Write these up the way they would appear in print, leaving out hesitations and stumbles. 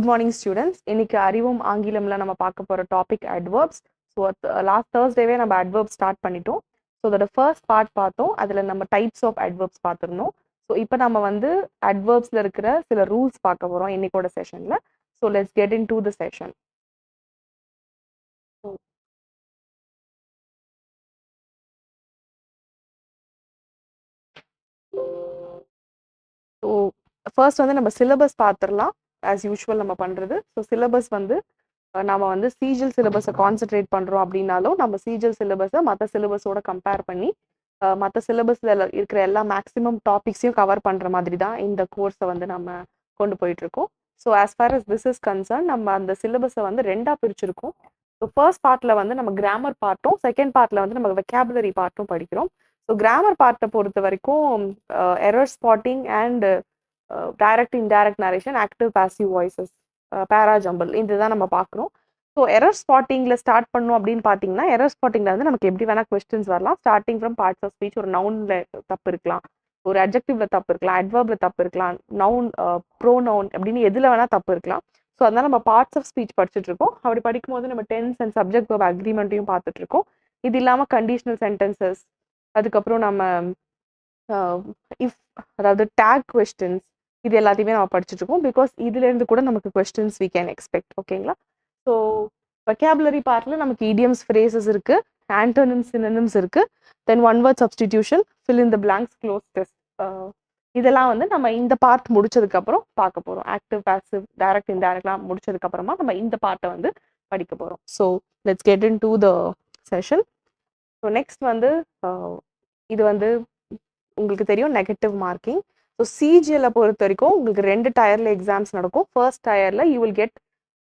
Good morning, students. இன்னைக்கு அறிவும் ஆங்கிலம்ல நம்ம பார்க்க போற டாபிக் adverbs. ஸோ லாஸ்ட் தேர்ஸ்டேவே நம்ம adverbs ஸ்டார்ட் பண்ணிட்டோம். ஸோ அதோட ஃபர்ஸ்ட் பார்ட் பார்த்தோம். அதில் நம்ம டைப்ஸ் ஆஃப் adverbs பார்த்துருந்தோம். ஸோ இப்போ நம்ம வந்து adverbsல இருக்கிற சில ரூல்ஸ் பார்க்க போகிறோம் இன்னைக்கோட செஷனில். So let's get in to the session. So first வந்து நம்ம சிலபஸ் பார்த்துடலாம். ஆஸ் யூஷுவல் நம்ம பண்ணுறது. ஸோ சிலபஸ் வந்து நம்ம வந்து சிஜிஎல் சிலபஸை கான்சென்ட்ரேட் பண்ணுறோம் அப்படின்னாலும் நம்ம சிஜிஎல் சிலபஸை மற்ற சிலபஸோட கம்பேர் பண்ணி மற்ற சிலபஸில் இருக்கிற எல்லா மேக்ஸிமம் டாபிக்ஸையும் கவர் பண்ணுற மாதிரி தான் இந்த கோர்ஸை வந்து நம்ம கொண்டு போயிட்டுருக்கோம். So as for us this is concern நம்ம அந்த சிலபஸை வந்து ரெண்டாக பிரிச்சிருக்கோம். ஸோ ஃபர்ஸ்ட் பார்ட்டில் வந்து நம்ம கிராமர் பார்ட்டும், செகண்ட் பார்ட்டில் வந்து நம்ம வெக்காபுலரி பார்ட்டும் படிக்கிறோம். ஸோ கிராமர் பார்ட்டை பொறுத்த வரைக்கும் error spotting and direct indirect narration, active passive voices, parajumble இதுதான் நம்ம பார்க்குறோம். ஸோ எரர் ஸ்பாட்டிங்கில் ஸ்டார்ட் பண்ணோம் அப்படின்னு பார்த்தீங்கன்னா, எரர் ஸ்பாட்டிங்கில் வந்து நமக்கு எப்படி வேணால் கொஸ்டின்ஸ் வரலாம். Starting from parts of speech. ஒரு நவுனில் தப்பு இருக்கலாம், ஒரு அட்ஜெக்டிவ்ல தப்பு இருக்கலாம், அட்வர்ப்ல தப்பு இருக்கலாம், நவுன் ப்ரோனவுன் அப்படின்னு எதில் வேணால் தப்பு இருக்கலாம். ஸோ அதனால் நம்ம பார்ட்ஸ் ஆஃப் ஸ்பீச் படிச்சுட்டு இருக்கோம். அப்படி படிக்கும்போது நம்ம டென்ஸ் அண்ட் சப்ஜெக்ட் வெர்ப் அக்ரிமெண்ட்டையும் பார்த்துட்டு இருக்கோம். இது இல்லாமல் கண்டிஷனல் சென்டென்சஸ், அதுக்கப்புறம் நம்ம இஃப் அதாவது டேக் கொஸ்டின்ஸ், இது எல்லாத்தையுமே நம்ம படிச்சுட்டு இருக்கோம். பிகாஸ் இதுலேருந்து கூட நமக்கு கொஸ்டின்ஸ் வி கேன் எக்ஸ்பெக்ட். ஓகேங்களா? ஸோ வெக்காபுலரி பார்ட்டில் நமக்கு idioms, phrases இருக்குது, ஆண்டோனிம்ஸ், சினோனிம்ஸ் இருக்குது, then one word substitution, fill in the blanks, cloze test, இதெல்லாம் வந்து நம்ம இந்த பார்ட் முடிச்சதுக்கப்புறம் பார்க்க போகிறோம். ஆக்டிவ் பாசிவ் டைரக்ட் இன்டைரக்ட்லாம் முடிச்சதுக்கப்புறமா நம்ம இந்த பார்ட்டை வந்து படிக்க போகிறோம். So let's get in to the session. So next வந்து இது வந்து உங்களுக்கு தெரியும் நெகட்டிவ் மார்க்கிங். ஸோ சிஜிஎல்லை பொறுத்த வரைக்கும் உங்களுக்கு 2 டயரில் எக்ஸாம்ஸ் நடக்கும். ஃபர்ஸ்ட் டயரில் you will get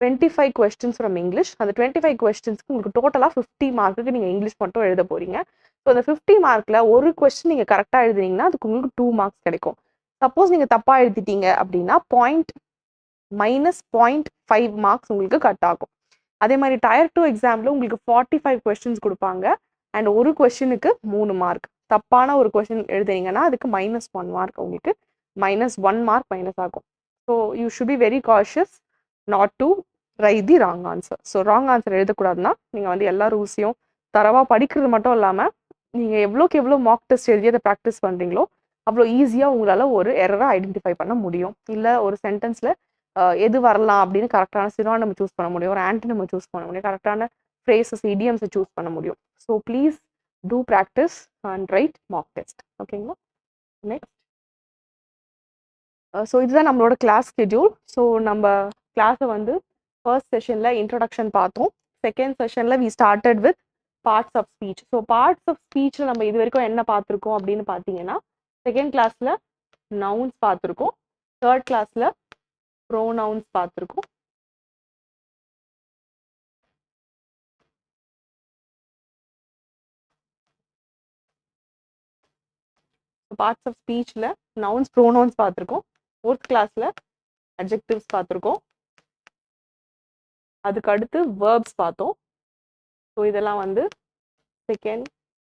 25 questions from English. அந்த 25 கொஸ்டின்ஸ்க்கு உங்களுக்கு டோட்டலாக 50 மார்க்குக்கு நீங்கள் இங்கிலீஷ் மட்டும் எழுத போகிறீங்க. ஸோ அந்த 50 மார்க்கில் ஒரு கொஸ்டின் நீங்கள் கரெக்டாக எழுதுனீங்கன்னா அதுக்கு உங்களுக்கு 2 மார்க்ஸ் கிடைக்கும். சப்போஸ் நீங்கள் தப்பாக எழுதிட்டீங்க அப்படின்னா -0.5 மார்க்ஸ் உங்களுக்கு கட் ஆகும். அதே மாதிரி டயர் 2 எக்ஸாமில் உங்களுக்கு 45 கொஸ்டின்ஸ் கொடுப்பாங்க அண்ட் ஒரு கொஸ்டினுக்கு 3 மார்க். தப்பான ஒரு கொஸ்டின் எழுதுனீங்கன்னா அதுக்கு -1 மார்க், உங்களுக்கு -1 மார்க் மைனஸ் ஆகும். So you should be very cautious not to write the wrong answer. So wrong answer எழுதக்கூடாதுன்னா நீங்கள் வந்து எல்லா ரூல்ஸையும் தரவாக படிக்கிறது மட்டும் இல்லாமல் நீங்கள் எவ்வளோக்கு எவ்வளோ மார்க் டெஸ்ட் எழுதி அதை ப்ராக்டிஸ் பண்ணுறீங்களோ அவ்வளோ ஈஸியாக உங்களால் ஒரு எரரை ஐடென்டிஃபை பண்ண முடியும். இல்லை ஒரு சென்டென்ஸில் எது வரலாம் அப்படின்னு கரெக்டான சினானிம் சூஸ் பண்ண முடியும், ஒரு ஆன்டனிம் சூஸ் பண்ண முடியும், கரெக்டான ஃப்ரேசஸ், இடியம்ஸை சூஸ் பண்ண முடியும். So please do practice and right mark test. ஓகேங்களா? நெக்ஸ்ட் ஸோ இதுதான் நம்மளோட கிளாஸ் ஸ்கெட்யூல். ஸோ நம்ம கிளாஸை வந்து ஃபர்ஸ்ட் செஷனில் இன்ட்ரொடக்ஷன் பார்த்தோம். செகண்ட் செஷனில் we started with parts of speech. So parts of ஸ்பீச்சில் நம்ம இது வரைக்கும் என்ன பார்த்துருக்கோம் அப்படின்னு பார்த்தீங்கன்னா, செகண்ட் கிளாஸில் நவுன்ஸ் பார்த்துருக்கோம், தேர்ட் கிளாஸில் ப்ரோனவுன்ஸ் பார்த்துருக்கோம், பார்ட்ஸ் ஆஃப் ஸ்பீச்சில் நவுன்ஸ், ப்ரோனவுன்ஸ் பார்த்துருக்கோம். ஃபோர்த் கிளாஸில் அட்ஜெக்டிவ்ஸ் பார்த்துருக்கோம், அதுக்கு அடுத்து வேர்ப்ஸ் பார்த்தோம். ஸோ இதெல்லாம் வந்து செகண்ட்,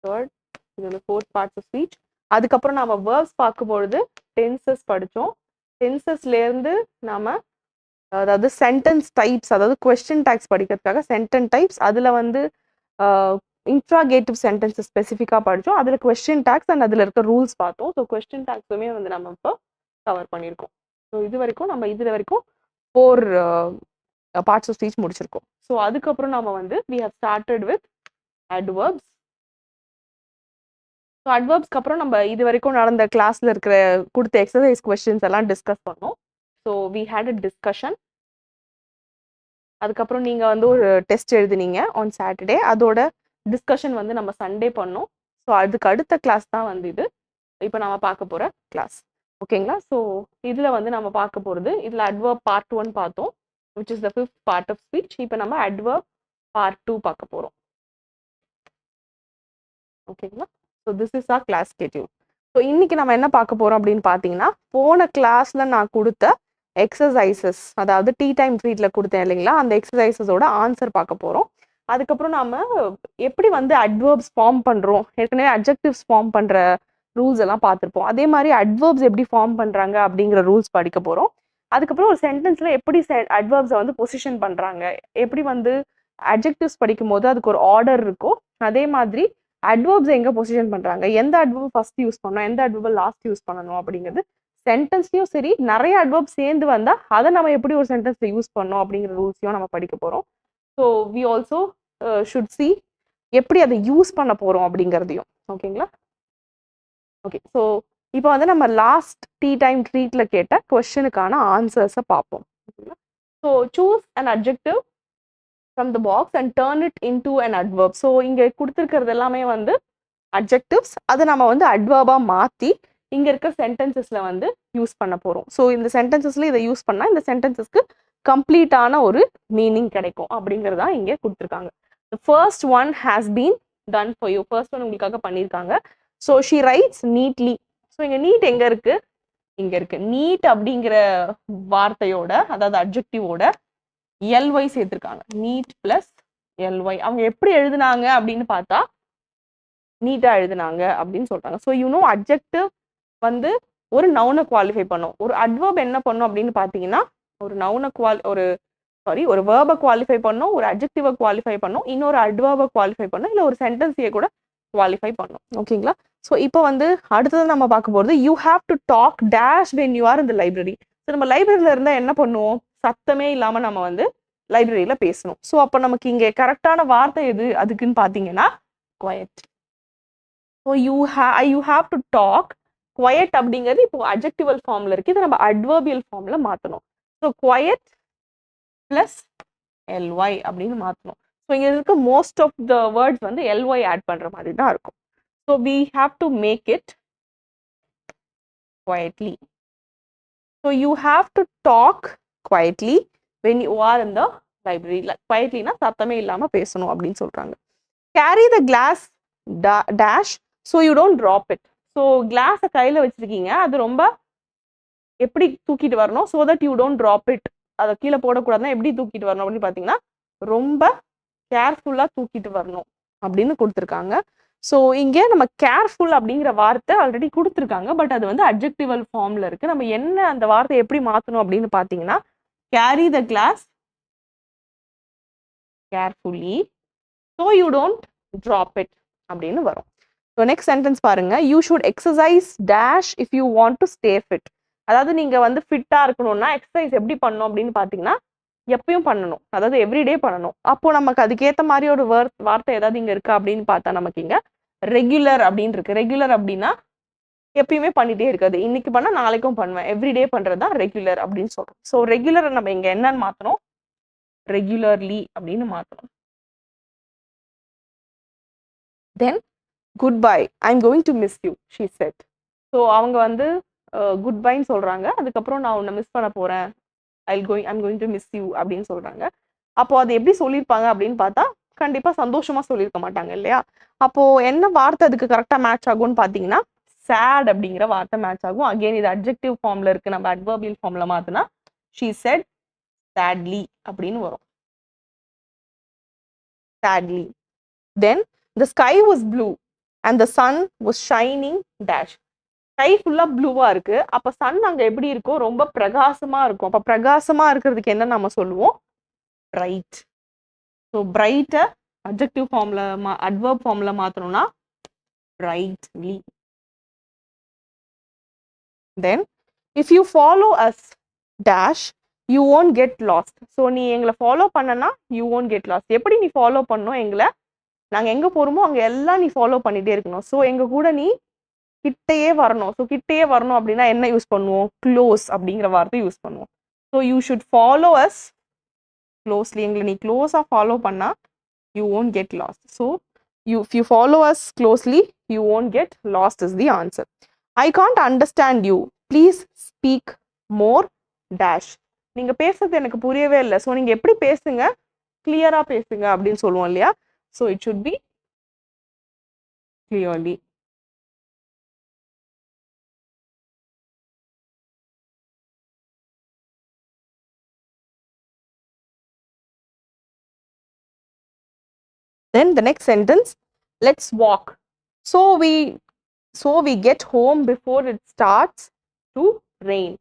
தேர்ட், இது வந்து ஃபோர்த் பார்ட்ஸ் ஆஃப் ஸ்பீச். அதுக்கப்புறம் நம்ம வேர்ப்ஸ் பார்க்கும்பொழுது டென்சஸ் படித்தோம். டென்சஸ்லேருந்து நாம் அதாவது சென்டென்ஸ் டைப்ஸ், அதாவது கொஸ்டின் டைப்ஸ் படிக்கிறதுக்காக சென்டென்ஸ் டைப்ஸ், அதில் வந்து இன்ட்ராகேட்டிவ் சென்டென்ஸஸ் ஸ்பெசிஃபிக்காக படித்தோம். அதில் கொஸ்டின் டேக்ஸ் அண்ட் அதில் இருக்க ரூல்ஸ் பார்த்தோம். ஸோ கொஸ்டின் டேக்ஸுமே வந்து நம்ம இப்போ கவர் பண்ணியிருக்கோம். ஸோ இது வரைக்கும் நம்ம இதில் வரைக்கும் 4 பார்ட்ஸ் ஆஃப் ஸ்பீச் முடிச்சிருக்கோம். ஸோ அதுக்கப்புறம் நம்ம வந்து we have started with adverbs. So அட்வர்ப்ஸ்க்கு அப்புறம் நம்ம இது வரைக்கும் நடந்த கிளாஸில் இருக்கிற கொடுத்த எக்ஸசைஸ் கொஸ்டின்ஸ் எல்லாம் டிஸ்கஸ் பண்ணோம். So we had a discussion. அதுக்கப்புறம் நீங்கள் வந்து ஒரு டெஸ்ட் எழுதினீங்க ஆன் சாட்டர்டே. அதோட டிஸ்கஷன் வந்து நம்ம சண்டே பண்ணோம். ஸோ அதுக்கு அடுத்த கிளாஸ் தான் வந்து இது இப்போ நம்ம பார்க்க போகிற கிளாஸ். ஓகேங்களா? ஸோ இதில் வந்து நம்ம பார்க்க போகிறது, இதில் அட்வர்ப் பார்ட் 1 பார்த்தோம், which is the 5th part of speech. இப்போ நம்ம அட்வர்ப் பார்ட் 2 பார்க்க போகிறோம். ஓகேங்களா? So this is our class schedule. So இன்னைக்கு நம்ம என்ன பார்க்க போகிறோம் அப்படின்னு பார்த்தீங்கன்னா, போன கிளாஸில் நான் கொடுத்த எக்ஸசைசஸ், அதாவது டீ டைம் ட்ரீட்டில் கொடுத்தேன் இல்லைங்களா, அந்த எக்ஸசைசஸோட ஆன்சர் பார்க்க போகிறோம். அதுக்கப்புறம் நாம் எப்படி வந்து அட்வர்ப்ஸ் ஃபார்ம் பண்ணுறோம், ஏற்கனவே அட்ஜெக்டிவ்ஸ் ஃபார்ம் பண்ணுற ரூல்ஸ் எல்லாம் பார்த்துருப்போம். அதே மாதிரி அட்வர்ப்ஸ் எப்படி ஃபார்ம் பண்ணுறாங்க அப்படிங்கிற ரூல்ஸ் படிக்க போகிறோம். அதுக்கப்புறம் ஒரு சென்டென்ஸ்ல எப்படி அட்வர்ப்ஸை வந்து பொசிஷன் பண்றாங்க, எப்படி வந்து அட்ஜெக்டிவ்ஸ் படிக்கும் போது அதுக்கு ஒரு ஆர்டர் இருக்கோ அதே மாதிரி அட்வர்ப்ஸ் எங்க பொசிஷன் பண்றாங்க, எந்த அட்வர்ப் ஃபர்ஸ்ட் யூஸ் பண்ணணும், எந்த அட்வர்ப் லாஸ்ட் யூஸ் பண்ணணும் அப்படிங்கிறது சென்டென்ஸ்லயும் சரி நிறைய அட்வர்ப் சேர்ந்து வந்தா அதை நம்ம எப்படி ஒரு சென்டென்ஸ்ல யூஸ் பண்ணணும் அப்படிங்கிற ரூல்ஸையும் நம்ம படிக்க போறோம். So we also should see எப்படி அதை யூஸ் பண்ண போறோம் அப்படிங்கிறதையும். ஓகேங்களா? ஓகே, ஸோ இப்போ வந்து நம்ம லாஸ்ட் டீ டைம் ட்ரீட்ல கேட்ட கொஸ்டினுக்கான ஆன்சர்ஸை பார்ப்போம். So choose an adjective from the box and turn it into an adverb. So இங்கே கொடுத்துருக்கிறது எல்லாமே வந்து அட்ஜெக்டிவ்ஸ், அதை நம்ம வந்து அட்வர்பா மாற்றி இங்கே இருக்க சென்டென்சஸ்ல வந்து யூஸ் பண்ண போகிறோம். ஸோ இந்த சென்டென்சஸ்ல இதை யூஸ் பண்ணால் இந்த சென்டென்சஸ்க்கு கம்ப்ளீட்டான ஒரு மீனிங் கிடைக்கும் அப்படிங்கிறதா இங்கே கொடுத்துருக்காங்க. The first one has been done for you. First one உங்களுக்காக பண்ணியிருக்காங்க. So she writes neatly. So இங்கே நீட் எங்கே இருக்கு? இங்கே இருக்கு. நீட் அப்படிங்கிற வார்த்தையோட அதாவது அட்ஜெக்டிவோட எல்ஒய் சேர்த்துருக்காங்க. Neat plus L Y. அவங்க எப்படி எழுதுனாங்க அப்படின்னு பார்த்தா நீட்டா எழுதுனாங்க அப்படின்னு சொல்றாங்க. ஸோ யூனோ அட்ஜெக்டிவ் வந்து ஒரு நவுனை குவாலிஃபை பண்ணும். ஒரு அட்வர்ப் என்ன பண்ணும் அப்படின்னு பார்த்தீங்கன்னா ஒரு நவுனை ஒரு வேர்பை குவாலிஃபை பண்ணும், ஒரு அட்ஜெக்டிவை குவாலிஃபை பண்ணும், இன்னொரு அட்வர்பை குவாலிஃபை பண்ணும், இல்லை ஒரு சென்டென்ஸையே கூட குவாலிஃபை பண்ணும். ஓகேங்களா? ஸோ இப்போ வந்து அடுத்தது நம்ம பார்க்க போகிறது you have to talk dash when you are in the library. So நம்ம லைப்ரரியில் இருந்தால் என்ன பண்ணுவோம்? சத்தமே இல்லாமல் நம்ம வந்து லைப்ரரியில் பேசணும். ஸோ அப்போ நமக்கு இங்கே கரெக்டான வார்த்தை எது அதுக்குன்னு பார்த்தீங்கன்னா quiet. So you have to talk. Quiet அப்படிங்கிறது இப்போ அட்ஜெக்டிவல் ஃபார்மில் இருக்குது, இதை நம்ம அட்வர்பியல் ஃபார்மில் மாற்றணும். ஸோ குவயட் பிளஸ் எல்ஒய் அப்படின்னு மாற்றணும். ஸோ இங்கே இருக்க மோஸ்ட் ஆஃப் த வேர்ட்ஸ் வந்து எல்ஒய் ஆட் பண்ணுற மாதிரி தான் இருக்கும். So we have to make it quietly. So you have to talk quietly when you are in the library. குவயட்லினா சத்தமே இல்லாமல் பேசணும் அப்படின்னு சொல்கிறாங்க. Carry the glass dash so you don't drop it. So கிளாஸை கையில் வச்சுருக்கீங்க, அது ரொம்ப எப்படி தூக்கிட்டு வரணும் so that you don't drop it. அதை கீழே போடக்கூடாதுன்னா எப்படி தூக்கிட்டு வரணும் அப்படின்னு பார்த்தீங்கன்னா ரொம்ப கேர்ஃபுல்லாக தூக்கிட்டு வரணும் அப்படின்னு கொடுத்துருக்காங்க. ஸோ இங்கே நம்ம கேர்ஃபுல் அப்படிங்கிற வார்த்தை ஆல்ரெடி கொடுத்துருக்காங்க, பட் அது வந்து அட்ஜெக்டிவல் ஃபார்மில் இருக்குது. நம்ம என்ன அந்த வார்த்தை எப்படி மாற்றணும் அப்படின்னு பார்த்தீங்கன்னா carry the glass carefully so you don't drop it அப்படின்னு வரும். ஸோ நெக்ஸ்ட் சென்டென்ஸ் பாருங்க. You should exercise dash if you want to stay fit. அதாவது நீங்க வந்து ஃபிட்டா இருக்கணும்னா எக்ஸசைஸ் எப்படி பண்ணணும் அப்படின்னு பாத்தீங்கன்னா எப்பயும் பண்ணணும், அதாவது எவ்ரிடே பண்ணணும். அப்போ நமக்கு அதுக்கேற்ற மாதிரி ஒரு வார்த்தை ஏதாவது இங்க இருக்கா அப்படின்னு பார்த்தா நமக்கு இங்க ரெகுலர் அப்படின்னு இருக்கு. ரெகுலர் அப்படின்னா எப்பயுமே பண்ணிட்டே இருக்காது, இன்னைக்கு பண்ணா நாளைக்கும் பண்ணுவேன், எவ்ரிடே பண்றதா ரெகுலர் அப்படின்னு சொல்றோம். ஸோ ரெகுலரை நம்ம இங்க என்னன்னு மாத்தணும்? ரெகுலர்லி அப்படின்னு மாத்தணும். Then good bye, I am going to miss you she said. So அவங்க வந்து குட் பைன்னு சொல்றாங்க, அதுக்கப்புறம் நான் உன்னை மிஸ் பண்ண போறேன், I'm going to miss you அப்படின்னு சொல்றாங்க. அப்போ அது எப்படி சொல்லியிருப்பாங்க அப்படின்னு பார்த்தா கண்டிப்பா சந்தோஷமா சொல்லியிருக்க மாட்டாங்க இல்லையா? அப்போ என்ன வார்த்தை அதுக்கு கரெக்டா மேட்ச் ஆகும்னு பாத்தீங்கன்னா சேட் அப்படிங்கிற வார்த்தை மேட்ச் ஆகும். அகெயின் இது அட்ஜெக்டிவ் ஃபார்ம்ல இருக்கு, நம்ம அட்வர்பியல் ஃபார்ம்ல மாத்தினா ஷீ செட் சேட்லி அப்படின்னு வரும். Sadly. Then the sky was blue and the sun was shining dash. Sky ஃபுல்லா ப்ளூவா இருக்கு, அப்ப சன் அங்க எப்படி இருக்கும்? ரொம்ப பிரகாசமா இருக்கும். அப்ப பிரகாசமா இருக்கிறதுக்கு என்ன நம்ம சொல்லுவோம்? பிரைட். ஸோ பிரைட்டை அட்ஜெக்டிவ் ஃபார்ம்ல அட்வர்ப் ஃபார்ம்ல மாத்தணும்னா brightly. Then if you follow us dash you won't get lost. So நீ எங்களை ஃபாலோ பண்ணனா யூ won't கெட் லாஸ்ட். எப்படி நீ ஃபாலோ பண்ணணும்? எங்களை நாங்க எங்க போறோமோ அங்க எல்லாம் நீ ஃபாலோ பண்ணிட்டே இருக்கணும். ஸோ எங்க கூட நீ கிட்டையே வரணும். ஸோ கிட்டையே வரணும் அப்படின்னா என்ன யூஸ் பண்ணுவோம்? க்ளோஸ் அப்படிங்கிற வார்த்தை யூஸ் பண்ணுவோம். So you should follow as closely. எங்களை நீ க்ளோஸா ஃபாலோ பண்ணா you won't get lost. So if you follow as closely you won't get last is the answer. I can't understand you please speak more dash. நீங்க பேசுறது எனக்கு புரியவே இல்லை, so நீங்க எப்படி பேசுங்க, கிளியரா பேசுங்க அப்படின்னு சொல்லுவோம் இல்லையா? So it should be clearly. Then the next sentence, let's walk. So we get home before it starts to rain.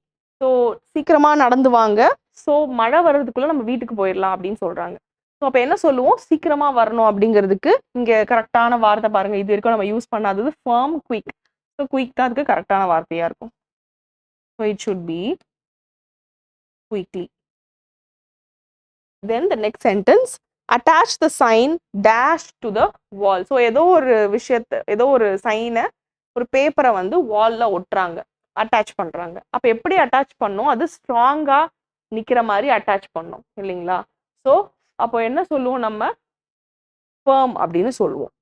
So சீக்கிரமாக நடந்து வாங்க, ஸோ மழை வர்றதுக்குள்ளே நம்ம வீட்டுக்கு போயிடலாம் அப்படின்னு சொல்கிறாங்க. ஸோ அப்போ என்ன சொல்லுவோம், சீக்கிரமாக வரணும் அப்படிங்கிறதுக்கு இங்கே கரெக்டான வார்த்தை பாருங்கள். இது வரைக்கும் நம்ம யூஸ் பண்ணாதது firm, quick. ஸோ குயிக் தான் அதுக்கு கரெக்டான வார்த்தையாக இருக்கும். So it should be quickly. Then the next sentence, attach the sign dash to the wall. So ஏதோ ஒரு விஷயத்தை, ஏதோ ஒரு சைனை, ஒரு பேப்பரை வந்து வால்ல ஒட்டுறாங்க, அட்டாச் பண்ணுறாங்க. அப்போ எப்படி அட்டாச் பண்ணோம், அது ஸ்ட்ராங்காக நிற்கிற மாதிரி அட்டாச் பண்ணோம் இல்லைங்களா? ஸோ அப்போ என்ன சொல்லுவோம், நம்ம firm அப்படின்னு சொல்லுவோம்.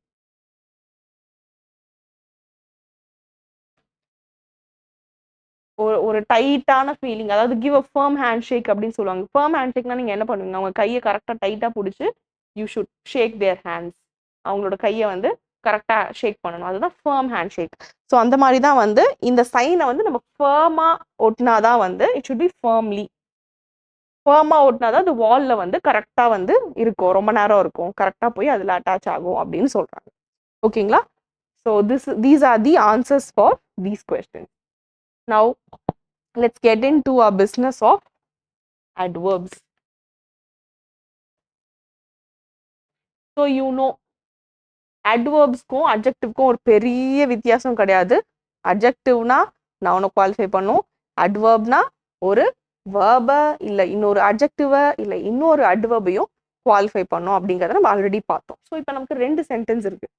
ஒரு டைட்டான ஃபீலிங், அதாவது கிவ் அ firm handshake அப்படின்னு சொல்லுவாங்க. firm handshake நீங்கள் என்ன பண்ணுவீங்க, அவங்க கையை கரெக்டாக டைட்டாக பிடிச்சி you should shake their hands, அவங்களோட கையை வந்து கரெக்டாக ஷேக் பண்ணணும், அதுதான் firm handshake. ஸோ அந்த மாதிரி தான் வந்து இந்த சைனை வந்து நம்ம ஃபர்மாக ஒட்டினாதான் வந்து இட் ஷுட் பி firmly. ஃபர்மாக ஒட்டினாதான் அது வாலில் வந்து கரெக்டாக வந்து இருக்கும், ரொம்ப நேரம் இருக்கும், கரெக்டாக போய் அதில் அட்டாச் ஆகும் அப்படின்னு சொல்கிறாங்க. ஓகேங்களா? So these are the answers for these questions. Now let's get into our business of adverbs. So you know, adverbsக்கும் adjectiveக்கும் ஒரு பெரிய வித்தியாசம் கிடையாது. adjectiveனா noun குவாலிஃபை பண்ணும், adverbனா ஒரு verb இல்லை இன்னொரு adjective இல்லை இன்னொரு adverbையும் குவாலிஃபை பண்ணும் அப்படிங்கிறத நம்ம ஆல்ரெடி பார்த்தோம். ஸோ இப்போ நமக்கு 2 சென்டென்ஸ் இருக்கு.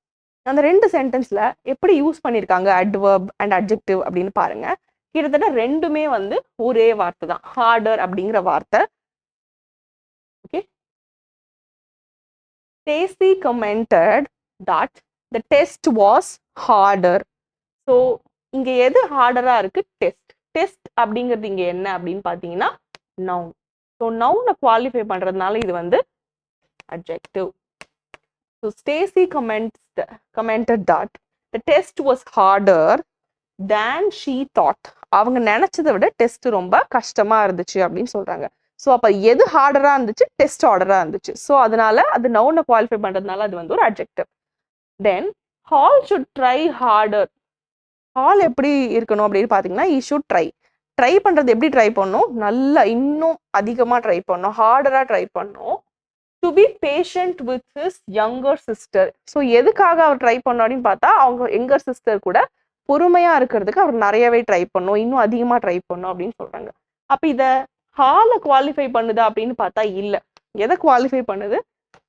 அந்த 2 சென்டென்ஸ்ல எப்படி யூஸ் பண்ணியிருக்காங்க adverb and adjective அப்படின்னு பாருங்க. கிட்டத்தட்ட ரெண்டுமே வந்து ஒரே வார்த்தை தான், harder அப்படிங்கிற வார்த்தை. Okay, Stacy commented that the test was harder. So இங்க எது ஹார்டரா இருக்கு, டெஸ்ட். டெஸ்ட் அப்படிங்கிறது இங்க என்ன அப்படின்னு பாத்தீங்கன்னா நவுன். ஸோ நவுனை குவாலிஃபை பண்றதுனால இது வந்து adjective. So Stacy commented that the test was harder than she thought. அவங்க நினைச்சதை விட டெஸ்ட் ரொம்ப கஷ்டமா இருந்துச்சு அப்படின்னு சொல்றாங்க. ஸோ அப்போ எது ஹார்டரா இருந்துச்சு, டெஸ்ட் ஹார்டரா இருந்துச்சு. ஸோ அதனால அது நவுனை குவாலிஃபை பண்றதுனால அது வந்து ஒரு adjective. Then hall should try harder. Hall எப்படி இருக்கணும் அப்படின்னு பார்த்தீங்கன்னா he should try. ட்ரை பண்றது எப்படி ட்ரை பண்ணணும், நல்லா இன்னும் அதிகமாக ட்ரை பண்ணணும், ஹார்டரா ட்ரை பண்ணணும். To be patient with his younger sister. So எதுக்காக அவர் ட்ரை பண்ணோம் அப்படின்னு பார்த்தா அவங்க யங்கர் சிஸ்டர் கூட பொறுமையா இருக்கிறதுக்கு அவர் நிறையவே ட்ரை பண்ணும், இன்னும் அதிகமா ட்ரை பண்ணும் அப்படின்னு சொல்றாங்க. அப்ப இத ஹாலை குவாலிஃபை பண்ணுதா அப்படின்னு பார்த்தா இல்ல. எதை குவாலிஃபை பண்ணுது,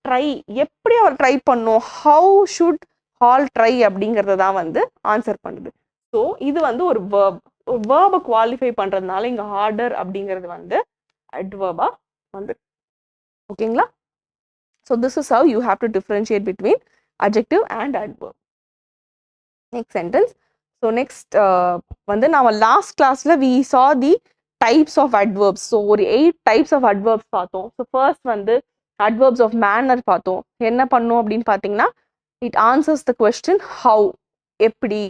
ட்ரை. எப்படி அவர் ட்ரை பண்ணும், ஹவு ஷுட் ஹால் ட்ரை அப்படிங்கறத தான் வந்து ஆன்சர் பண்ணுது. ஸோ இது வந்து ஒரு வேர்ப். ஒரு வேர்பை குவாலிஃபை பண்றதுனால இங்க ஹார்டர் அப்படிங்கிறது வந்து அட்வர்பா வந்து. ஓகேங்களா? So this is how you have to differentiate between adjective and adverb. Next sentence. So next வந்து நம்ம லாஸ்ட் கிளாஸ்ல we saw the types of adverbs. So ஒரு 8 டைப்ஸ் ஆஃப் adverbs பார்த்தோம். ஸோ ஃபர்ஸ்ட் வந்து adverbs of manner பார்த்தோம். என்ன பண்ணும் அப்படின்னு பார்த்தீங்கன்னா it answers the question how, எப்படி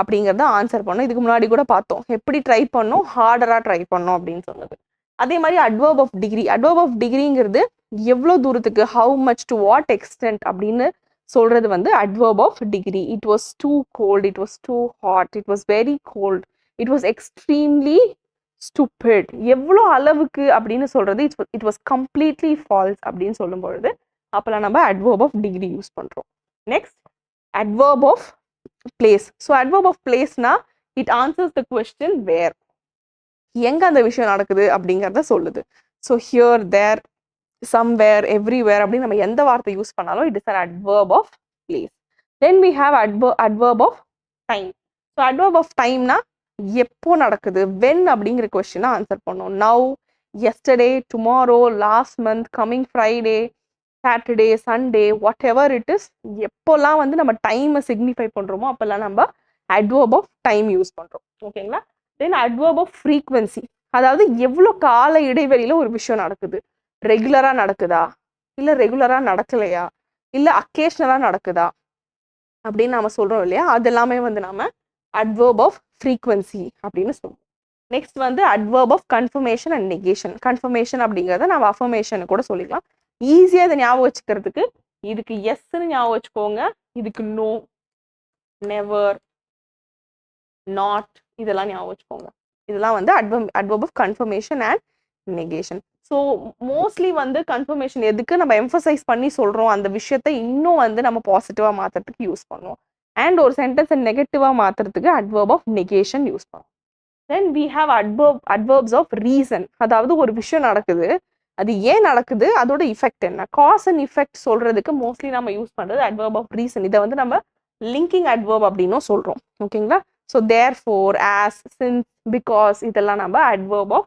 அப்படிங்கிறத ஆன்சர் பண்ணும். இதுக்கு முன்னாடி கூட பார்த்தோம் எப்படி ட்ரை பண்ணும், ஹார்டரா ட்ரை பண்ணும் அப்படின்னு சொன்னது. அதே மாதிரி adverb of degree. adverb of degreeங்கிறது எவ்வளோ தூரத்துக்கு, how much, to what extend அப்படின்னு சொல்றது வந்து adverb of degree. It was too cold, it was too hot, it was very cold, it was extremely stupid. எவ்வளோ அளவுக்கு அப்படின்னு சொல்றது it was completely false அப்படின்னு சொல்லும் பொழுது அப்பெல்லாம் நம்ம adverb of degree யூஸ் பண்றோம். Next adverb of place. So adverb of placeனா it answers the question where. எங்க அந்த விஷயம் நடக்குது அப்படிங்கிறத சொல்லுது. So here, there, somewhere, everywhere அப்படின்னு நம்ம எந்த வார்த்தை யூஸ் பண்ணாலும் it is an adverb of place. Then we have adverb of time. So adverb of timeனா எப்போ நடக்குது, when அப்படிங்கிற கொஸ்டினை ஆன்சர் பண்ணும். now, yesterday, tomorrow, last month, coming Friday, Saturday, Sunday, whatever it is, எப்போல்லாம் வந்து நம்ம டைமை சிக்னிஃபை பண்றோமோ அப்பெல்லாம் நம்ம adverb of time யூஸ் பண்றோம். ஓகேங்களா? தென் adverb of frequency. அதாவது எவ்வளோ கால இடைவெளியில ஒரு விஷயம் நடக்குது, ரெகுலரா நடக்குதா இல்ல ரெகுலரா நடக்கலையா இல்ல அக்கேஷனலா நடக்குதா அப்படின்னு நாம சொல்றோம் இல்லையா, அது எல்லாமே வந்து நாம adverb of frequency அப்படின்னு சொல்லுவோம். நெக்ஸ்ட் வந்து adverb of confirmation and negation. Confirmation அப்படிங்கிறத நம்ம அஃபர்மேஷன் கூட சொல்லிக்கலாம். ஈஸியா இதை ஞாபகம் வச்சுக்கிறதுக்கு இதுக்கு எஸ்ன்னு ஞாபகம் வச்சுக்கோங்க, இதுக்கு நோ, நெவர், நாட் இதெல்லாம் ஞாபகம் வச்சுக்கோங்க. இதெல்லாம் வந்து adverb of confirmation and negation. So mostly வந்து கன்ஃபர்மேஷன் எதுக்கு நம்ம எம்ஃபசைஸ் பண்ணி சொல்கிறோம், அந்த விஷயத்த இன்னும் வந்து நம்ம பாசிட்டிவாக மாற்றுறதுக்கு யூஸ் பண்ணுவோம். அண்ட் ஒரு சென்டென்ஸை நெகட்டிவாக மாற்றுறதுக்கு adverb of negation யூஸ் பண்ணுவோம். தென் we have adverbs of reason. அதாவது ஒரு விஷயம் நடக்குது, அது ஏன் நடக்குது, அதோட இஃபெக்ட் என்ன, காஸ் அண்ட் இஃபெக்ட் சொல்றதுக்கு மோஸ்ட்லி நம்ம யூஸ் பண்றது adverb of reason. இதை வந்து நம்ம லிங்கிங் adverb அப்படின்னும் சொல்றோம். ஓகேங்களா? So therefore, as, since, because இதெல்லாம் நம்ம adverb of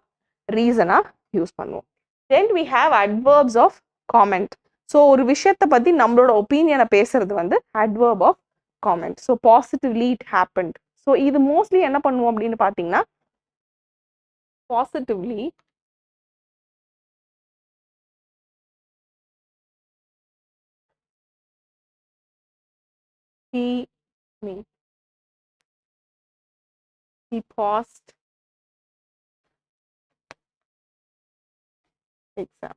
reason-ஆ யூஸ் பண்ணுவோம். தென் we have adverbs of comment. So ஒரு விஷயத்தை பத்தி நம்மளோட ஒப்பீனியனை பேசுறது வந்து adverb of comment. So positively it happened. So இது மோஸ்ட்லி என்ன பண்ணுவோம் அப்படின்னு பார்த்தீங்கன்னா, positively he passed exam.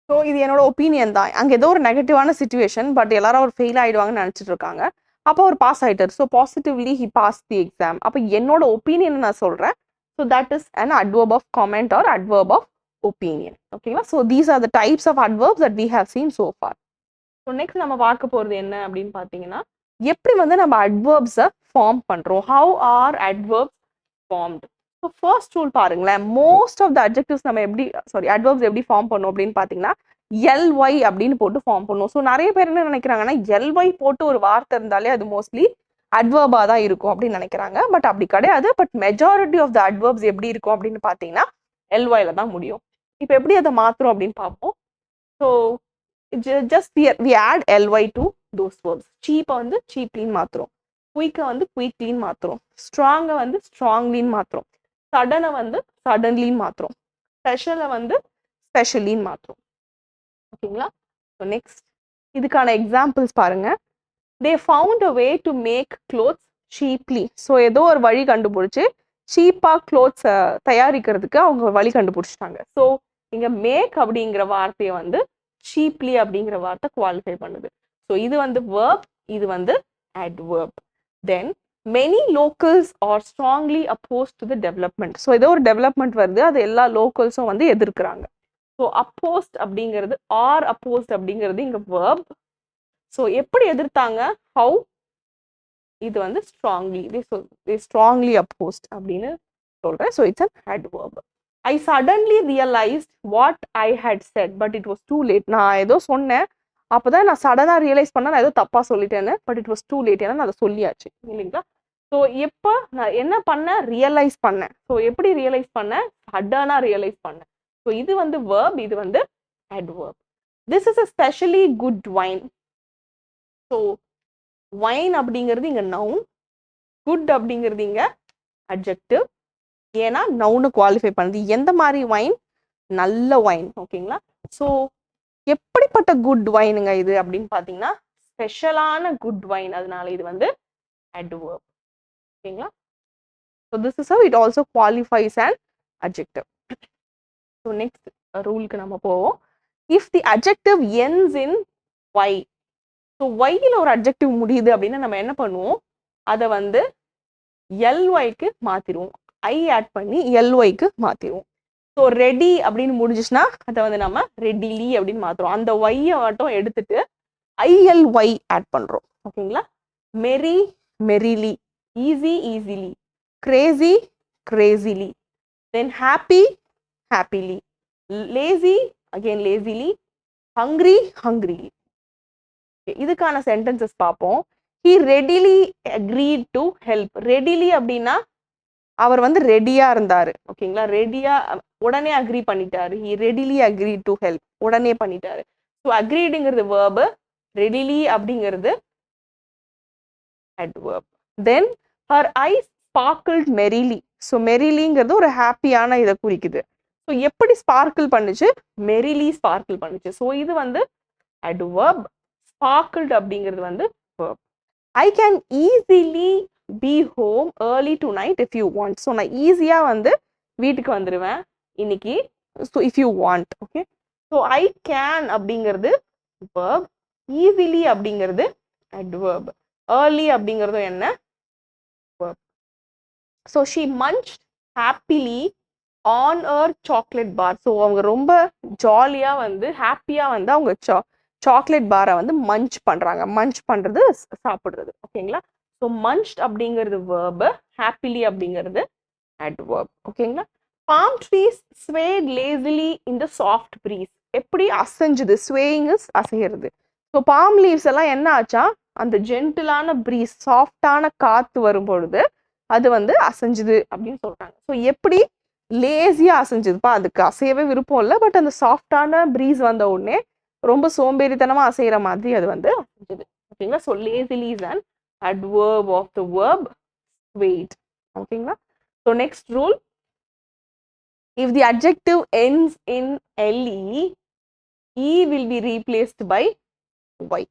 So இது என்னோட ஒப்பீனியன் தான். அங்கே ஏதோ ஒரு நெகட்டிவான சுச்சுவேஷன், பட் எல்லாரும் அவர் ஃபெயில் ஆயிடுவாங்கன்னு நினச்சிட்டு இருக்காங்க. அப்போ அவர் பாஸ் ஆயிட்டார். So positively he pass the exam. அப்போ என்னோட ஒப்பீனியன் நான் சொல்கிறேன். So that is an adverb of comment or adverb of opinion. ஓகேங்களா? So these are the types of adverbs that we have seen so far. So next நம்ம பார்க்க போகிறது என்ன அப்படின்னு பார்த்தீங்கன்னா, எப்படி வந்து நம்ம adverbs-அ ஃபார்ம் பண்ணுறோம். How are adverbs formed? So first rule பாருங்களேன், மோஸ்ட் ஆஃப் த அட்ஜெக்டிவ்ஸ் நம்ம எப்படி adverbs எப்படி ஃபார்ம் பண்ணும் அப்படின்னு பார்த்தீங்கன்னா, ly அப்படின்னு போட்டு ஃபார்ம் பண்ணுவோம். ஸோ நிறைய பேர் என்ன நினைக்கிறாங்கன்னா, ly போட்டு ஒரு வார்த்தை இருந்தாலே அது மோஸ்ட்லி adverb-ஆ தான் இருக்கும் அப்படின்னு நினைக்கிறாங்க. பட் அப்படி கிடையாது. But majority of the adverbs எப்படி இருக்கும் அப்படின்னு பார்த்தீங்கன்னா ly-ல தான் முடியும். இப்போ எப்படி அதை மாற்றுறோம் அப்படின்னு பார்ப்போம். So just we add ly to those verbs. cheap வந்து cheaply மாத்துறோம், quick வந்து quickly மாத்துறோம், strong வந்து strongly மாத்துறோம், sudden வந்து suddenly மாத்துறோம், special வந்து specially மாத்துறோம். ஓகேங்களா? ஸோ நெக்ஸ்ட் இதுக்கான எக்ஸாம்பிள்ஸ் பாருங்க. they found a way to make clothes cheaply. So ஏதோ ஒரு வழி கண்டுபிடிச்சு சீப்பாக க்ளோத்ஸ் தயாரிக்கிறதுக்கு அவங்க வழி கண்டுபிடிச்சிட்டாங்க. ஸோ இங்க மேக் அப்படிங்கிற வார்த்தையை வந்து cheaply அப்படிங்கிற வார்த்தை குவாலிஃபை பண்ணுது. ஸோ இது வந்து verb, இது வந்து adverb. Then many locals are strongly opposed to the development. So ஏதோ ஒரு டெவலப்மெண்ட் வருது, அது எல்லா லோக்கல்ஸும் வந்து எதிர்க்கிறாங்க. ஸோ opposed அப்படிங்கிறது ஆர் opposed அப்படிங்கிறது இங்க verb. ஸோ எப்படி எதிர்த்தாங்க, how, இது வந்து strongly, they strongly opposed அப்படின்னு சொல்றேன். So it's an adverb. I suddenly realized what I had said, but it was too late. நான் ஏதோ சொன்னேன், அப்போதான் நான் சடனாக ரியலைஸ் பண்ண நான் ஏதோ தப்பா சொல்லிட்டேன்னு, but it was too late. ஏன்னா நான் அதை சொல்லியாச்சு இல்லைங்களா? ஸோ எப்போ நான் என்ன பண்ணேன், ரியலைஸ் பண்ணேன். ஸோ எப்படி ரியலைஸ் பண்ணேன், சடனாக ரியலைஸ் பண்ணேன். ஸோ இது வந்து verb, இது வந்து adverb. This is a specially good wine. So wine அப்படிங்கிறது இங்க நவுன், குட் அப்படிங்கிறது இங்க adjective. ஏன்னா நவுனு குவாலிஃபை பண்ணுது. எந்த மாதிரி வைன், நல்ல வைன். ஓகேங்களா? ஸோ எப்படிப்பட்ட குட் வைனுங்க இது அப்படின்னு பார்த்தீங்கன்னா, ஸ்பெஷலான குட் வைன், அதனால இது வந்து adverb. ஓகேங்களா? So this is how it also qualifies an adjective. So next ரூலுக்கு நம்ம போவோம். If the adjective ends in y. So y-ல ஒரு adjective முடியுது அப்படின்னா நம்ம என்ன பண்ணுவோம், அதை வந்து ly-க்கு மாத்திடுவோம். ஐ ஆட் பண்ணி ly-க்கு மாத்திடுவோம். ஸோ ரெடி அப்படின்னு முடிஞ்சிச்சுன்னா அதை வந்து நம்ம ரெடிலி அப்படின்னு மாத்துறோம். அந்த ஒய்யை மட்டும் எடுத்துட்டு ILY ஆட் பண்றோம். ஓகேங்களா? Merry merrily, easy easily, crazy crazily, then happy happily, lazy again lazily, hungry hungrily. இதுக்கான சென்டென்சஸ் பார்ப்போம். he readily agreed to help. Readily அப்படின்னா அவர் வந்து ரெடியா இருந்தாரு. ஓகேங்களா? ரெடியா உடனே அக்ரி பண்ணிட்டாரு. he readily agreed to help, உடனே பண்ணிட்டாரு. ஸோ அக்ரீடுங்கிறது verb, readily அப்படிங்கிறது adverb. then her eyes sparkled merrily. So மெரிலிங்கிறது ஒரு ஹாப்பியான இதை குறிக்குது. ஸோ எப்படி ஸ்பார்க்கிள் பண்ணுச்சு, மெரிலி ஸ்பார்க்கிள் பண்ணுச்சு. ஸோ இது வந்து adverb. sparkled அப்படிங்கிறது வந்து verb. I can easily be home early tonight if you want. So நான் ஈஸியா வந்து வீட்டுக்கு வந்துடுவேன் இன்னைக்கு. So if you want. Okay? So I can அப்படிங்கிறது verb, ஈஸிலி அப்படிங்கிறது adverb, early அப்படிங்கிறதும் என்ன verb. So she munched happily on a chocolate bar. So அவங்க ரொம்ப ஜாலியா வந்து ஹாப்பியா வந்து அவங்க சாக்லேட் பாரை வந்து மஞ்ச் பண்றாங்க. மஞ்ச் பண்றது சாப்பிடுறது. ஓகேங்களா? ஸோ மஞ்ச் அப்படிங்கிறது verb, happily அப்படிங்கிறது adverb. ஓகேங்களா? palm trees swayed lazily in the soft breeze. எப்படி அசைஞ்சுது? swaying is அசைகிறது. ஸோ பாம் லீவ்ஸ் எல்லாம் என்ன ஆச்சா, அந்த ஜென்டிலான ப்ரீஸ், சாஃப்டான காத்து வரும் பொழுது அது வந்து அசைஞ்சுது அப்படின்னு சொல்றாங்க. ஸோ எப்படி லேசியா அசைஞ்சுதுப்பா, அதுக்கு அசையவே விருப்பம் இல்லை, பட் அந்த சாஃப்டான ப்ரீஸ் வந்த உடனே ரொம்ப சோம்பேறித்தனமா அசைகிற மாதிரி அது வந்து அசைஞ்சுது. ஓகேங்களா? So lazily is an adverb of the verb swayed. ஓகேங்களா? So next rule, if the adjective ends in le, e will be replaced by y.